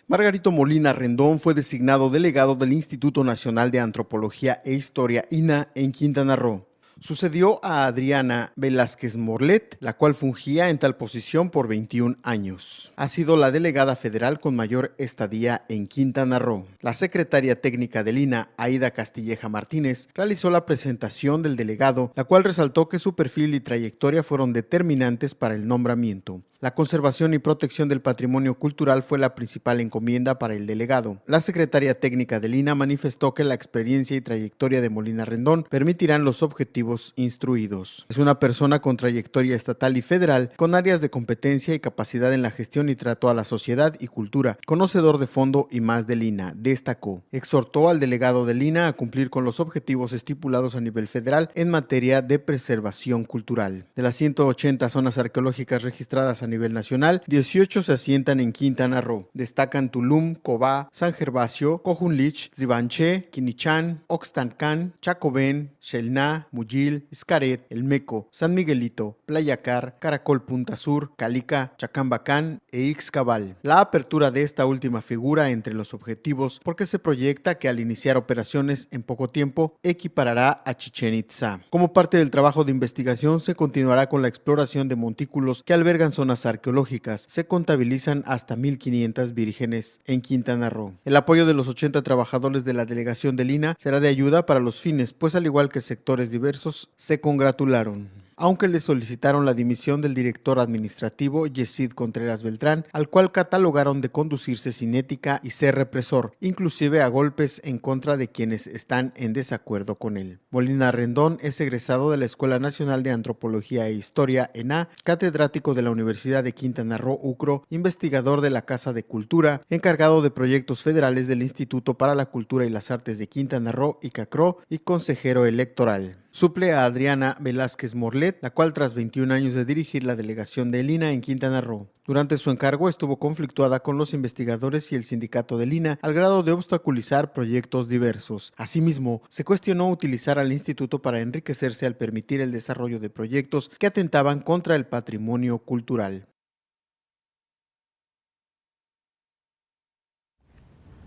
Margarito Molina Rendón fue designado delegado del Instituto Nacional de Antropología e Historia INAH en Quintana Roo. Sucedió a Adriana Velázquez Morlet, la cual fungía en tal posición por 21 años. Ha sido la delegada federal con mayor estadía en Quintana Roo. La secretaria técnica del INAH, Aida Castilleja Martínez, realizó la presentación del delegado, la cual resaltó que su perfil y trayectoria fueron determinantes para el nombramiento. La conservación y protección del patrimonio cultural fue la principal encomienda para el delegado. La secretaria técnica del INAH manifestó que la experiencia y trayectoria de Molina Rendón permitirán los objetivos instruidos. Es una persona con trayectoria estatal y federal, con áreas de competencia y capacidad en la gestión y trato a la sociedad y cultura, conocedor de fondo y más del INAH, destacó. Exhortó al delegado del INAH a cumplir con los objetivos estipulados a nivel federal en materia de preservación cultural. De las 180 zonas arqueológicas registradas a nivel nacional, 18 se asientan en Quintana Roo. Destacan Tulum, Cobá, San Gervasio, Cojulich, Zibanché, Quinichán, Oxtancán, Chacobén, Xelná, Muyil, Xcaret, El Meco, San Miguelito, Playacar, Caracol Punta Sur, Calica, Chacambacán e Ixcabal. La apertura de esta última figura entre los objetivos porque se proyecta que al iniciar operaciones en poco tiempo equiparará a Chichén Itzá. Como parte del trabajo de investigación se continuará con la exploración de montículos que albergan zonas arqueológicas. Se contabilizan hasta 1,500 vírgenes en Quintana Roo. El apoyo de los 80 trabajadores de la delegación del INAH será de ayuda para los fines, pues al igual que sectores diversos, se congratularon. Aunque le solicitaron la dimisión del director administrativo Yesid Contreras Beltrán, al cual catalogaron de conducirse sin ética y ser represor, inclusive a golpes en contra de quienes están en desacuerdo con él. Molina Rendón es egresado de la Escuela Nacional de Antropología e Historia, ENA, catedrático de la Universidad de Quintana Roo, UCRO, investigador de la Casa de Cultura, encargado de proyectos federales del Instituto para la Cultura y las Artes de Quintana Roo, ICACRO, y consejero electoral. Suple a Adriana Velázquez Morlet, la cual tras 21 años de dirigir la delegación del INAH en Quintana Roo. Durante su encargo estuvo conflictuada con los investigadores y el sindicato del INAH al grado de obstaculizar proyectos diversos. Asimismo, se cuestionó utilizar al instituto para enriquecerse al permitir el desarrollo de proyectos que atentaban contra el patrimonio cultural.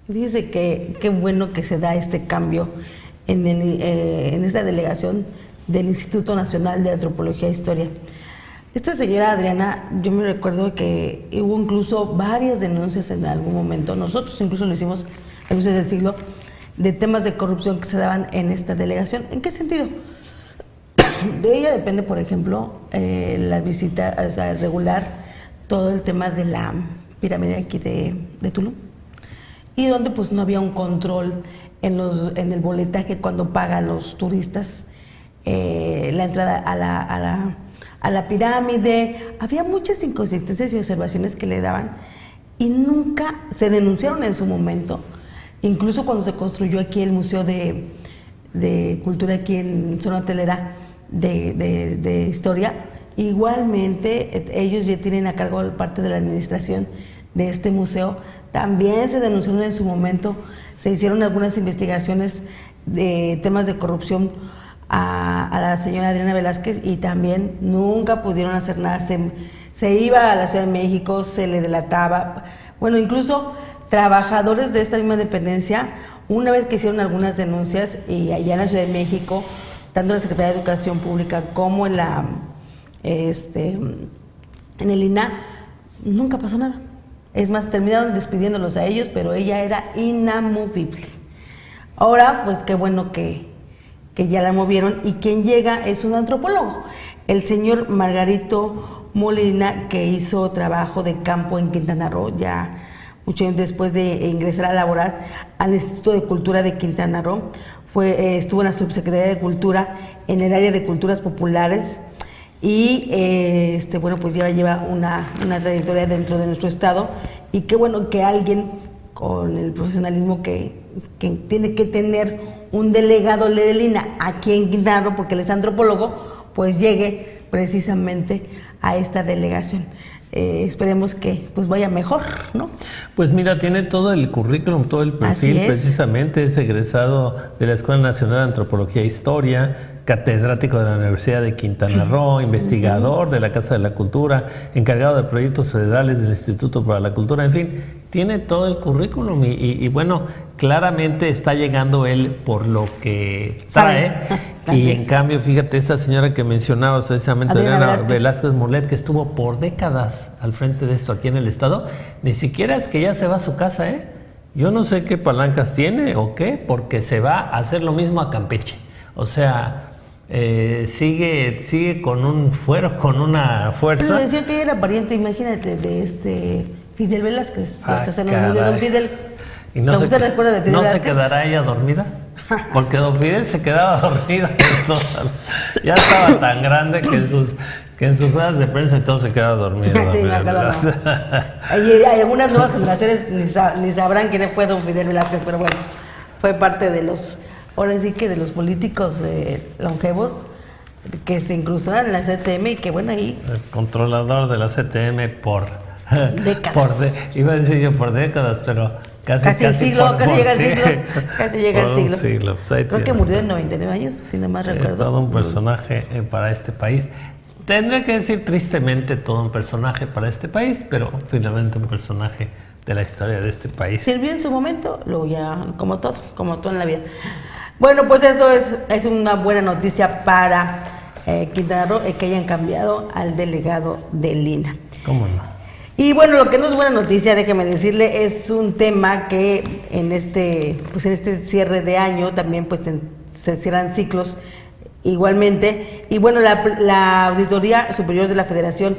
Fíjese qué bueno que se da este cambio en esta delegación del Instituto Nacional de Antropología e Historia. Esta señora Adriana, yo me recuerdo que hubo incluso varias denuncias en algún momento, nosotros incluso lo hicimos a luces del siglo, de temas de corrupción que se daban en esta delegación. ¿En qué sentido? De ella depende, por ejemplo, la visita, o sea, regular todo el tema de la pirámide aquí de Tulum, y donde pues no había un control en el boletaje cuando pagan los turistas la entrada a la pirámide. Había muchas inconsistencias y observaciones que le daban y nunca se denunciaron en su momento. Incluso cuando se construyó aquí el Museo de Cultura aquí en zona hotelera de Historia, igualmente ellos ya tienen a cargo parte de la administración de este museo. También se denunciaron en su momento, se hicieron algunas investigaciones de temas de corrupción a la señora Adriana Velázquez y también nunca pudieron hacer nada. Se iba a la Ciudad de México, se le delataba. Bueno, incluso trabajadores de esta misma dependencia, una vez que hicieron algunas denuncias y allá en la Ciudad de México, tanto en la Secretaría de Educación Pública como en el INAH, nunca pasó nada. Es más, terminaron despidiéndolos a ellos, pero ella era inamovible. Ahora, pues qué bueno que ya la movieron, y quien llega es un antropólogo, el señor Margarito Molina, que hizo trabajo de campo en Quintana Roo, ya mucho años después de ingresar a laborar al Instituto de Cultura de Quintana Roo. Estuvo en la Subsecretaría de Cultura en el área de culturas populares, y bueno, pues ya lleva una trayectoria dentro de nuestro estado, y qué bueno que alguien con el profesionalismo que tiene que tener un delegado del INAH aquí en Quintana Roo, porque él es antropólogo, pues llegue precisamente a esta delegación. Esperemos que pues vaya mejor, ¿no? Pues mira, tiene todo el currículum, todo el perfil, precisamente es egresado de la Escuela Nacional de Antropología e Historia, catedrático de la Universidad de Quintana Roo, investigador de la Casa de la Cultura, encargado de proyectos federales del Instituto para la Cultura, en fin, tiene todo el currículum y bueno, claramente está llegando él por lo que trae. Y en cambio, fíjate, esta señora que mencionaba precisamente, Adriana Velázquez Morlet, que estuvo por décadas al frente de esto aquí en el estado, ni siquiera es que ya se va a su casa, ¿eh? Yo no sé qué palancas tiene o qué, porque se va a hacer lo mismo a Campeche. O sea, sigue con un fuero, con una fuerza. Pero decía que era pariente, imagínate, de Fidel Velázquez. Hasta se nos murió don Fidel. ¿Y no se recuerda de Fidel ¿no Velázquez? se quedará ella dormida? Porque don Fidel se quedaba dormido. Ya estaba tan grande que en sus ruedas de prensa entonces se quedaba dormido. Sí, hay algunas nuevas generaciones ni sabrán quién fue don Fidel Velázquez, pero bueno, fue parte de los, ahora sí que de los políticos longevos que se incrustaron en la CTM y que bueno ahí... El controlador de la CTM por décadas. Iba a decir yo por décadas, pero casi llega el siglo. Pues creo que murió en 99 años, si no más recuerdo. Todo un personaje para este país. Tendría que decir tristemente todo un personaje para este país, pero finalmente un personaje de la historia de este país. Sirvió en su momento, luego ya, como todo en la vida. Bueno, pues eso es una buena noticia para Quintana Roo, que hayan cambiado al delegado del INAH. ¿Cómo no? Y bueno, lo que no es buena noticia, déjeme decirle, es un tema que en este cierre de año también pues se cierran ciclos igualmente. Y bueno, la Auditoría Superior de la Federación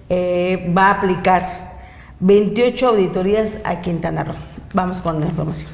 va a aplicar 28 auditorías a Quintana Roo. Vamos con la información.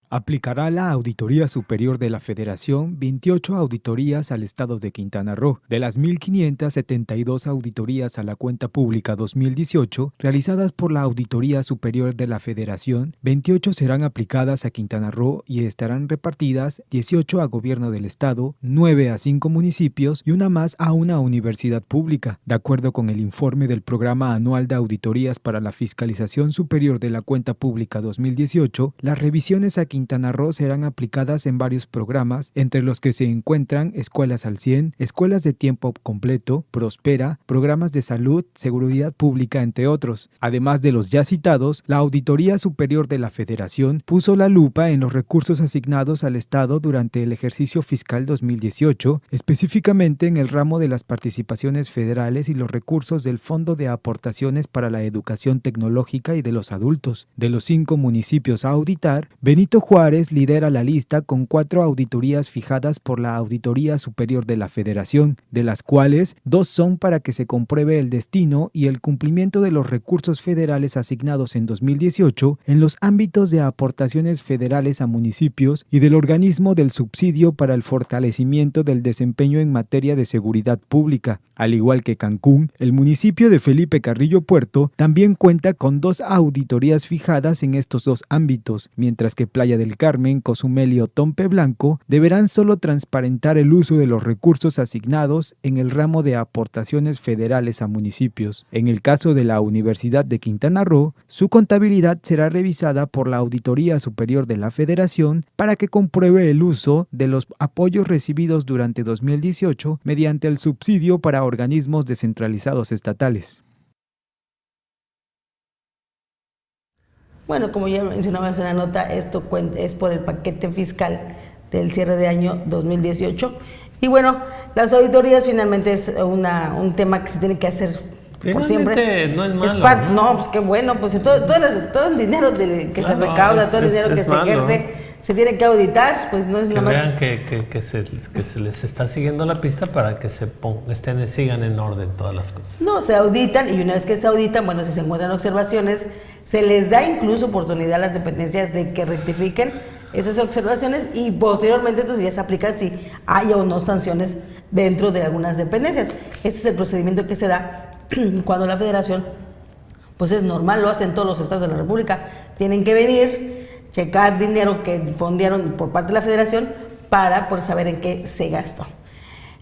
Aplicará la Auditoría Superior de la Federación 28 auditorías al Estado de Quintana Roo. De las 1.572 auditorías a la cuenta pública 2018 realizadas por la Auditoría Superior de la Federación, 28 serán aplicadas a Quintana Roo y estarán repartidas 18 a Gobierno del Estado, 9 a 5 municipios y una más a una universidad pública. De acuerdo con el informe del Programa Anual de Auditorías para la Fiscalización Superior de la Cuenta Pública 2018, las revisiones a Quintana Roo serán aplicadas en varios programas, entre los que se encuentran Escuelas al 100, Escuelas de Tiempo Completo, Prospera, Programas de Salud, Seguridad Pública, entre otros. Además de los ya citados, la Auditoría Superior de la Federación puso la lupa en los recursos asignados al Estado durante el ejercicio fiscal 2018, específicamente en el ramo de las participaciones federales y los recursos del Fondo de Aportaciones para la Educación Tecnológica y de los Adultos. De los 5 municipios a auditar, Benito Juárez lidera la lista con 4 auditorías fijadas por la Auditoría Superior de la Federación, de las cuales 2 son para que se compruebe el destino y el cumplimiento de los recursos federales asignados en 2018 en los ámbitos de aportaciones federales a municipios y del organismo del subsidio para el fortalecimiento del desempeño en materia de seguridad pública. Al igual que Cancún, el municipio de Felipe Carrillo Puerto también cuenta con 2 auditorías fijadas en estos 2 ámbitos, mientras que Playa del Carmen, Cozumel y Otompe Blanco deberán solo transparentar el uso de los recursos asignados en el ramo de aportaciones federales a municipios. En el caso de la Universidad de Quintana Roo, su contabilidad será revisada por la Auditoría Superior de la Federación para que compruebe el uso de los apoyos recibidos durante 2018 mediante el subsidio para organismos descentralizados estatales. Bueno, como ya mencionabas en la nota, esto es por el paquete fiscal del cierre de año 2018. Y bueno, las auditorías finalmente es un tema que se tiene que hacer por siempre. No es malo. No, pues qué bueno, pues todo el dinero que se recauda, todo el dinero que se ejerce, se tiene que auditar, pues no es nada más. Vean que se les está siguiendo la pista para que sigan en orden todas las cosas. No, se auditan y una vez que se auditan, bueno, si se encuentran observaciones, se les da incluso oportunidad a las dependencias de que rectifiquen esas observaciones y posteriormente entonces ya se aplican si hay o no sanciones dentro de algunas dependencias. Ese es el procedimiento que se da cuando la federación, pues es normal, lo hacen todos los estados de la república, tienen que venir, checar dinero que fondearon por parte de la federación para por saber en qué se gastó.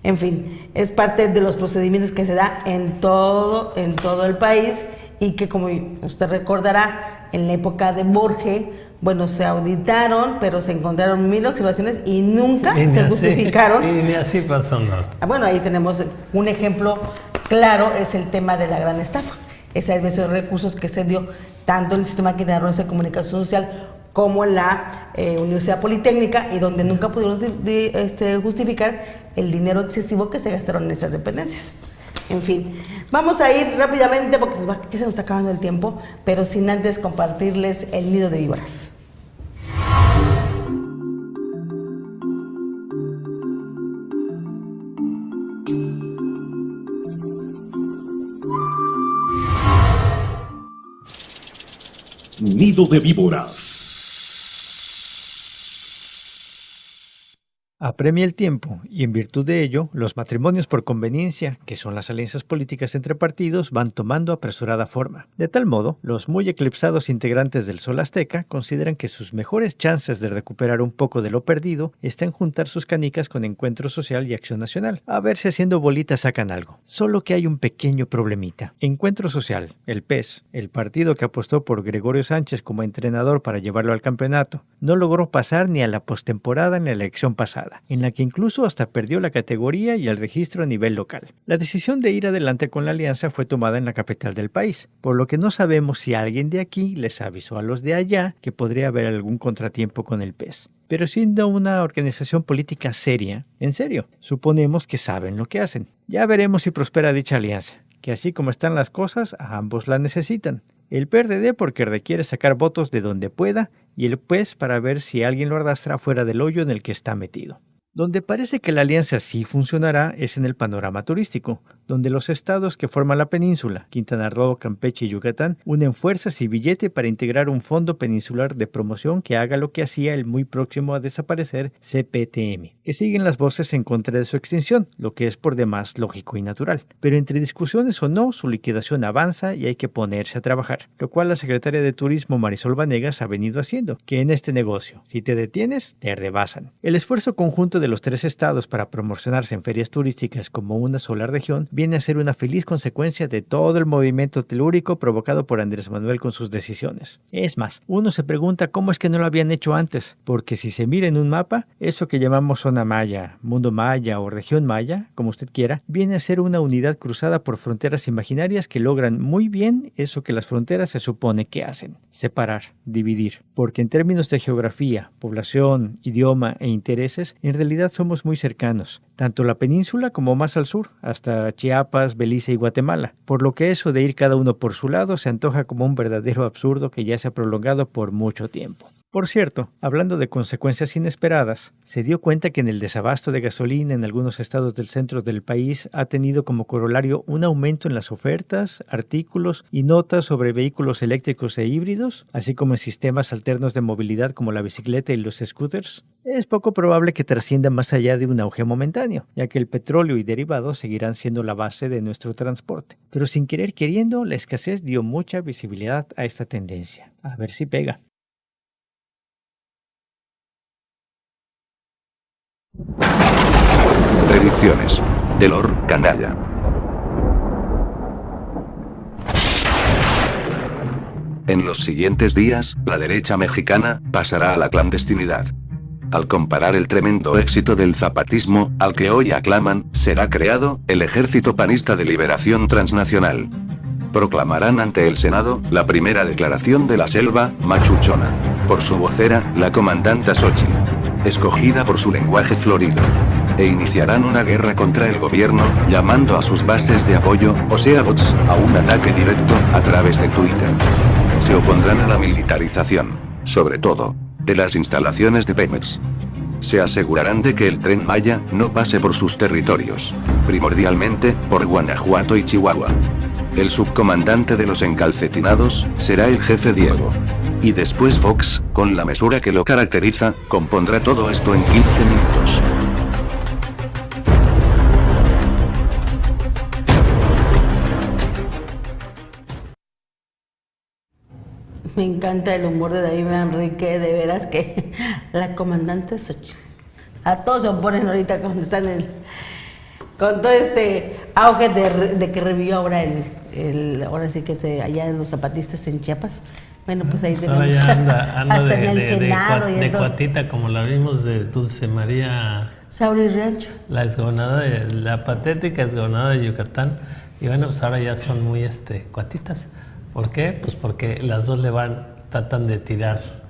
En fin, es parte de los procedimientos que se da en todo el país y que, como usted recordará, en la época de Borge, bueno, se auditaron, pero se encontraron 1000 observaciones y nunca se justificaron. Y ni así pasó nada. Bueno, ahí tenemos un ejemplo claro, es el tema de la gran estafa. Esa vez de recursos que se dio tanto el Sistema Quintanarroense de Comunicación Social como la Universidad Politécnica, y donde nunca pudieron justificar el dinero excesivo que se gastaron en esas dependencias. En fin, vamos a ir rápidamente porque ya se nos está acabando el tiempo, pero sin antes compartirles el nido de víboras. Nido de víboras. Apremia el tiempo y en virtud de ello, los matrimonios por conveniencia, que son las alianzas políticas entre partidos, van tomando apresurada forma. De tal modo, los muy eclipsados integrantes del Sol Azteca consideran que sus mejores chances de recuperar un poco de lo perdido está en juntar sus canicas con Encuentro Social y Acción Nacional, a ver si haciendo bolitas sacan algo. Solo que hay un pequeño problemita. Encuentro Social, el PES, el partido que apostó por Gregorio Sánchez como entrenador para llevarlo al campeonato, no logró pasar ni a la postemporada en la elección pasada, en la que incluso hasta perdió la categoría y el registro a nivel local. La decisión de ir adelante con la alianza fue tomada en la capital del país, por lo que no sabemos si alguien de aquí les avisó a los de allá que podría haber algún contratiempo con el PES. Pero siendo una organización política seria, en serio, suponemos que saben lo que hacen. Ya veremos si prospera dicha alianza, que así como están las cosas, a ambos la necesitan. El PRD porque requiere sacar votos de donde pueda y el PES para ver si alguien lo arrastra fuera del hoyo en el que está metido. Donde parece que la alianza sí funcionará es en el panorama turístico, donde los estados que forman la península, Quintana Roo, Campeche y Yucatán, unen fuerzas y billete para integrar un fondo peninsular de promoción que haga lo que hacía el muy próximo a desaparecer CPTM, que siguen las voces en contra de su extinción, lo que es por demás lógico y natural. Pero entre discusiones o no, su liquidación avanza y hay que ponerse a trabajar, lo cual la secretaria de Turismo Marisol Vanegas ha venido haciendo, que en este negocio, si te detienes, te rebasan. El esfuerzo conjunto de los 3 estados para promocionarse en ferias turísticas como una sola región viene a ser una feliz consecuencia de todo el movimiento telúrico provocado por Andrés Manuel con sus decisiones. Es más, uno se pregunta cómo es que no lo habían hecho antes, porque si se mira en un mapa, eso que llamamos zona maya, mundo maya o región maya, como usted quiera, viene a ser una unidad cruzada por fronteras imaginarias que logran muy bien eso que las fronteras se supone que hacen: separar, dividir, porque en términos de geografía, población, idioma e intereses, en realidad somos muy cercanos, tanto la península como más al sur, hasta Chiapas, Belice y Guatemala, por lo que eso de ir cada uno por su lado se antoja como un verdadero absurdo que ya se ha prolongado por mucho tiempo. Por cierto, hablando de consecuencias inesperadas, se dio cuenta que en el desabasto de gasolina en algunos estados del centro del país ha tenido como corolario un aumento en las ofertas, artículos y notas sobre vehículos eléctricos e híbridos, así como en sistemas alternos de movilidad como la bicicleta y los scooters. Es poco probable que trascienda más allá de un auge momentáneo, ya que el petróleo y derivados seguirán siendo la base de nuestro transporte. Pero sin querer queriendo, la escasez dio mucha visibilidad a esta tendencia. A ver si pega. Predicciones. Delor Canalla. En los siguientes días, la derecha mexicana pasará a la clandestinidad. Al comparar el tremendo éxito del zapatismo, al que hoy aclaman, será creado el Ejército Panista de Liberación Transnacional. Proclamarán ante el Senado la primera declaración de la selva machuchona, por su vocera, la comandanta Xochitl, escogida por su lenguaje florido. E iniciarán una guerra contra el gobierno, llamando a sus bases de apoyo, o sea bots, a un ataque directo, a través de Twitter. Se opondrán a la militarización, sobre todo, de las instalaciones de Pemex. Se asegurarán de que el Tren Maya no pase por sus territorios, primordialmente, por Guanajuato y Chihuahua. El subcomandante de los encalcetinados será el jefe Diego. Y después Fox, con la mesura que lo caracteriza, compondrá todo esto en 15 minutos. Me encanta el humor de David Enrique, de veras que la comandante Xochitl. A todos se oponen ahorita cuando están con todo este auge de que revivió ahora ahora sí que allá en los zapatistas en Chiapas. Bueno, pues ahí tenemos ya anda hasta en el Senado y de cuatita, como la vimos de Dulce María Sauri Rancho, la patética exgobernadora de Yucatán. Y bueno, pues ahora ya son muy cuatitas. ¿Por qué? Pues porque las dos tratan de tirar.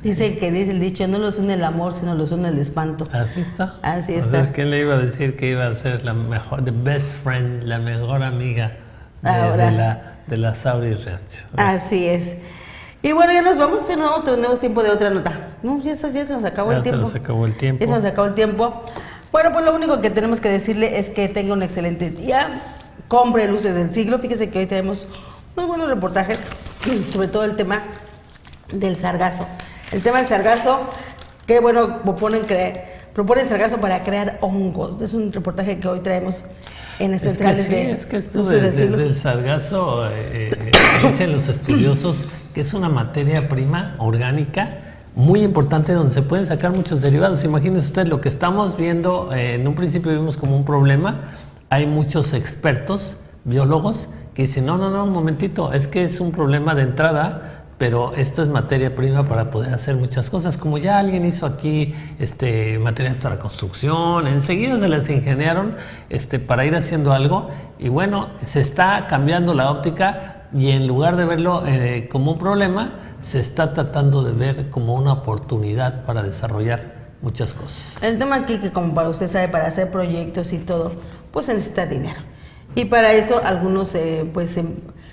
Dice el dicho, no los une el amor, sino los une el espanto. Así está. Así está. Sea, ¿quién le iba a decir que iba a ser la mejor, the best friend, la mejor amiga de la Sauri Rancho? Así es. Y bueno, ya nos vamos, no tenemos tiempo de otra nota. No, ya se nos acabó el tiempo. Ya se nos acabó el tiempo. Ya se nos acabó el tiempo. Bueno, pues lo único que tenemos que decirle es que tenga un excelente día. Compre luces del siglo. Fíjese que hoy tenemos muy buenos reportajes, sobre todo el tema del sargazo. El tema del sargazo, que bueno, proponen sargazo para crear hongos. Es un reportaje que hoy traemos en las centrales de... Es que esto del sargazo, dicen los estudiosos que es una materia prima orgánica muy importante donde se pueden sacar muchos derivados. Imagínense usted lo que estamos viendo, en un principio vimos como un problema. Hay muchos expertos, biólogos, que dicen, no, un momentito, es que es un problema de entrada, pero esto es materia prima para poder hacer muchas cosas. Como ya alguien hizo aquí materiales para construcción, enseguida se las ingeniaron para ir haciendo algo, y bueno, se está cambiando la óptica, y en lugar de verlo como un problema, se está tratando de ver como una oportunidad para desarrollar muchas cosas. El tema aquí, que como para usted sabe, para hacer proyectos y todo, pues se necesita dinero. Y para eso algunos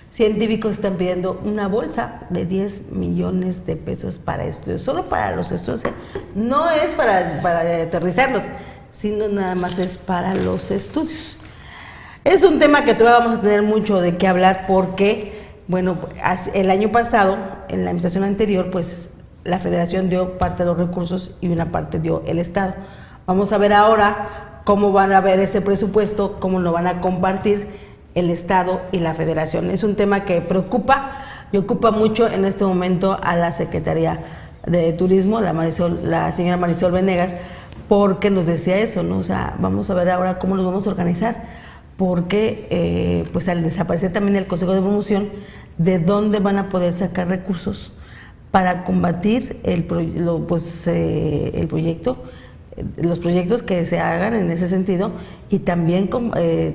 científicos están pidiendo una bolsa de 10 millones de pesos para estudios, solo para los estudios. No es para aterrizarlos, sino nada más es para los estudios. Es un tema que todavía vamos a tener mucho de qué hablar porque, bueno, el año pasado, en la administración anterior, pues la Federación dio parte de los recursos y una parte dio el Estado. Vamos a ver ahora cómo van a ver ese presupuesto, cómo lo van a compartir el Estado y la Federación. Es un tema que preocupa y ocupa mucho en este momento a la Secretaría de Turismo, la señora Marisol Venegas, porque nos decía eso, ¿no? O sea, vamos a ver ahora cómo nos vamos a organizar, porque pues al desaparecer también el Consejo de Promoción, ¿de dónde van a poder sacar recursos para combatir el proyecto? Los proyectos que se hagan en ese sentido, y también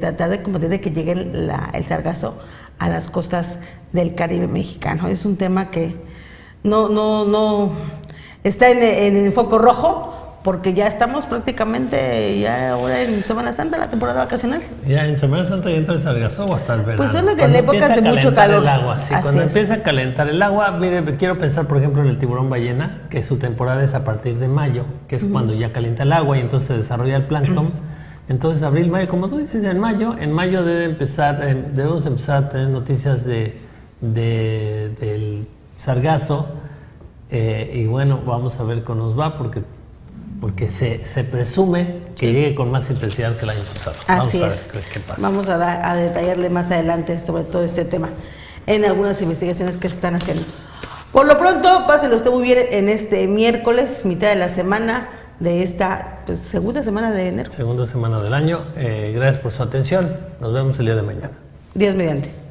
tratar de combatir de que llegue el sargazo a las costas del Caribe mexicano. Es un tema que no está en el foco rojo, porque ya estamos prácticamente ya ahora en Semana Santa, la temporada vacacional. Ya en Semana Santa ya entra el sargazo o hasta el verano. Pues son en épocas de mucho calor. Cuando empieza a calentar el agua, mire, quiero pensar por ejemplo en el tiburón ballena, que su temporada es a partir de mayo, que es cuando ya calienta el agua y entonces se desarrolla el plancton. Entonces abril, mayo, como tú dices, en mayo debemos empezar a tener noticias del sargazo, y bueno, vamos a ver cómo nos va, porque se presume que llegue con más intensidad que el año pasado. Así es. Qué pasa. Vamos a detallarle más adelante sobre todo este tema en algunas investigaciones que se están haciendo. Por lo pronto, páselo usted muy bien en este miércoles, mitad de la semana de esta segunda semana de enero. Segunda semana del año. Gracias por su atención. Nos vemos el día de mañana. Dios mediante.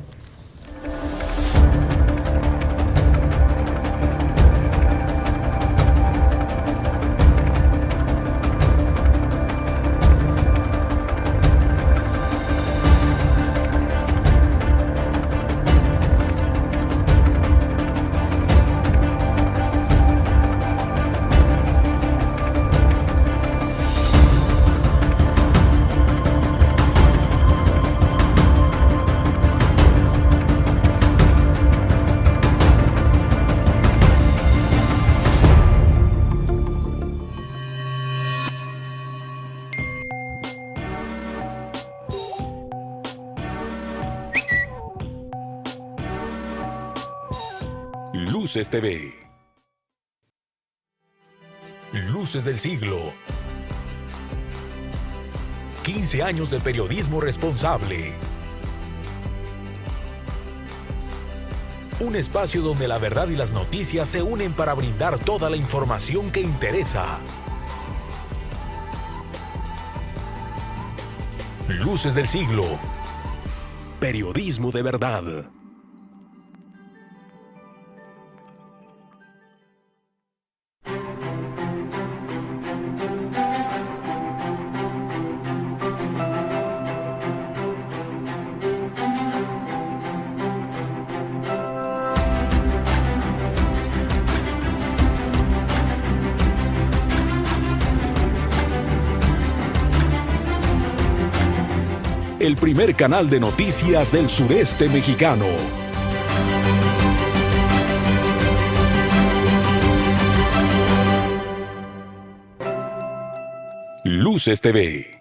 Luces TV. Luces del siglo. 15 años de periodismo responsable. Un espacio donde la verdad y las noticias se unen para brindar toda la información que interesa. Luces del siglo. Periodismo de verdad. El primer canal de noticias del sureste mexicano. Luces TV.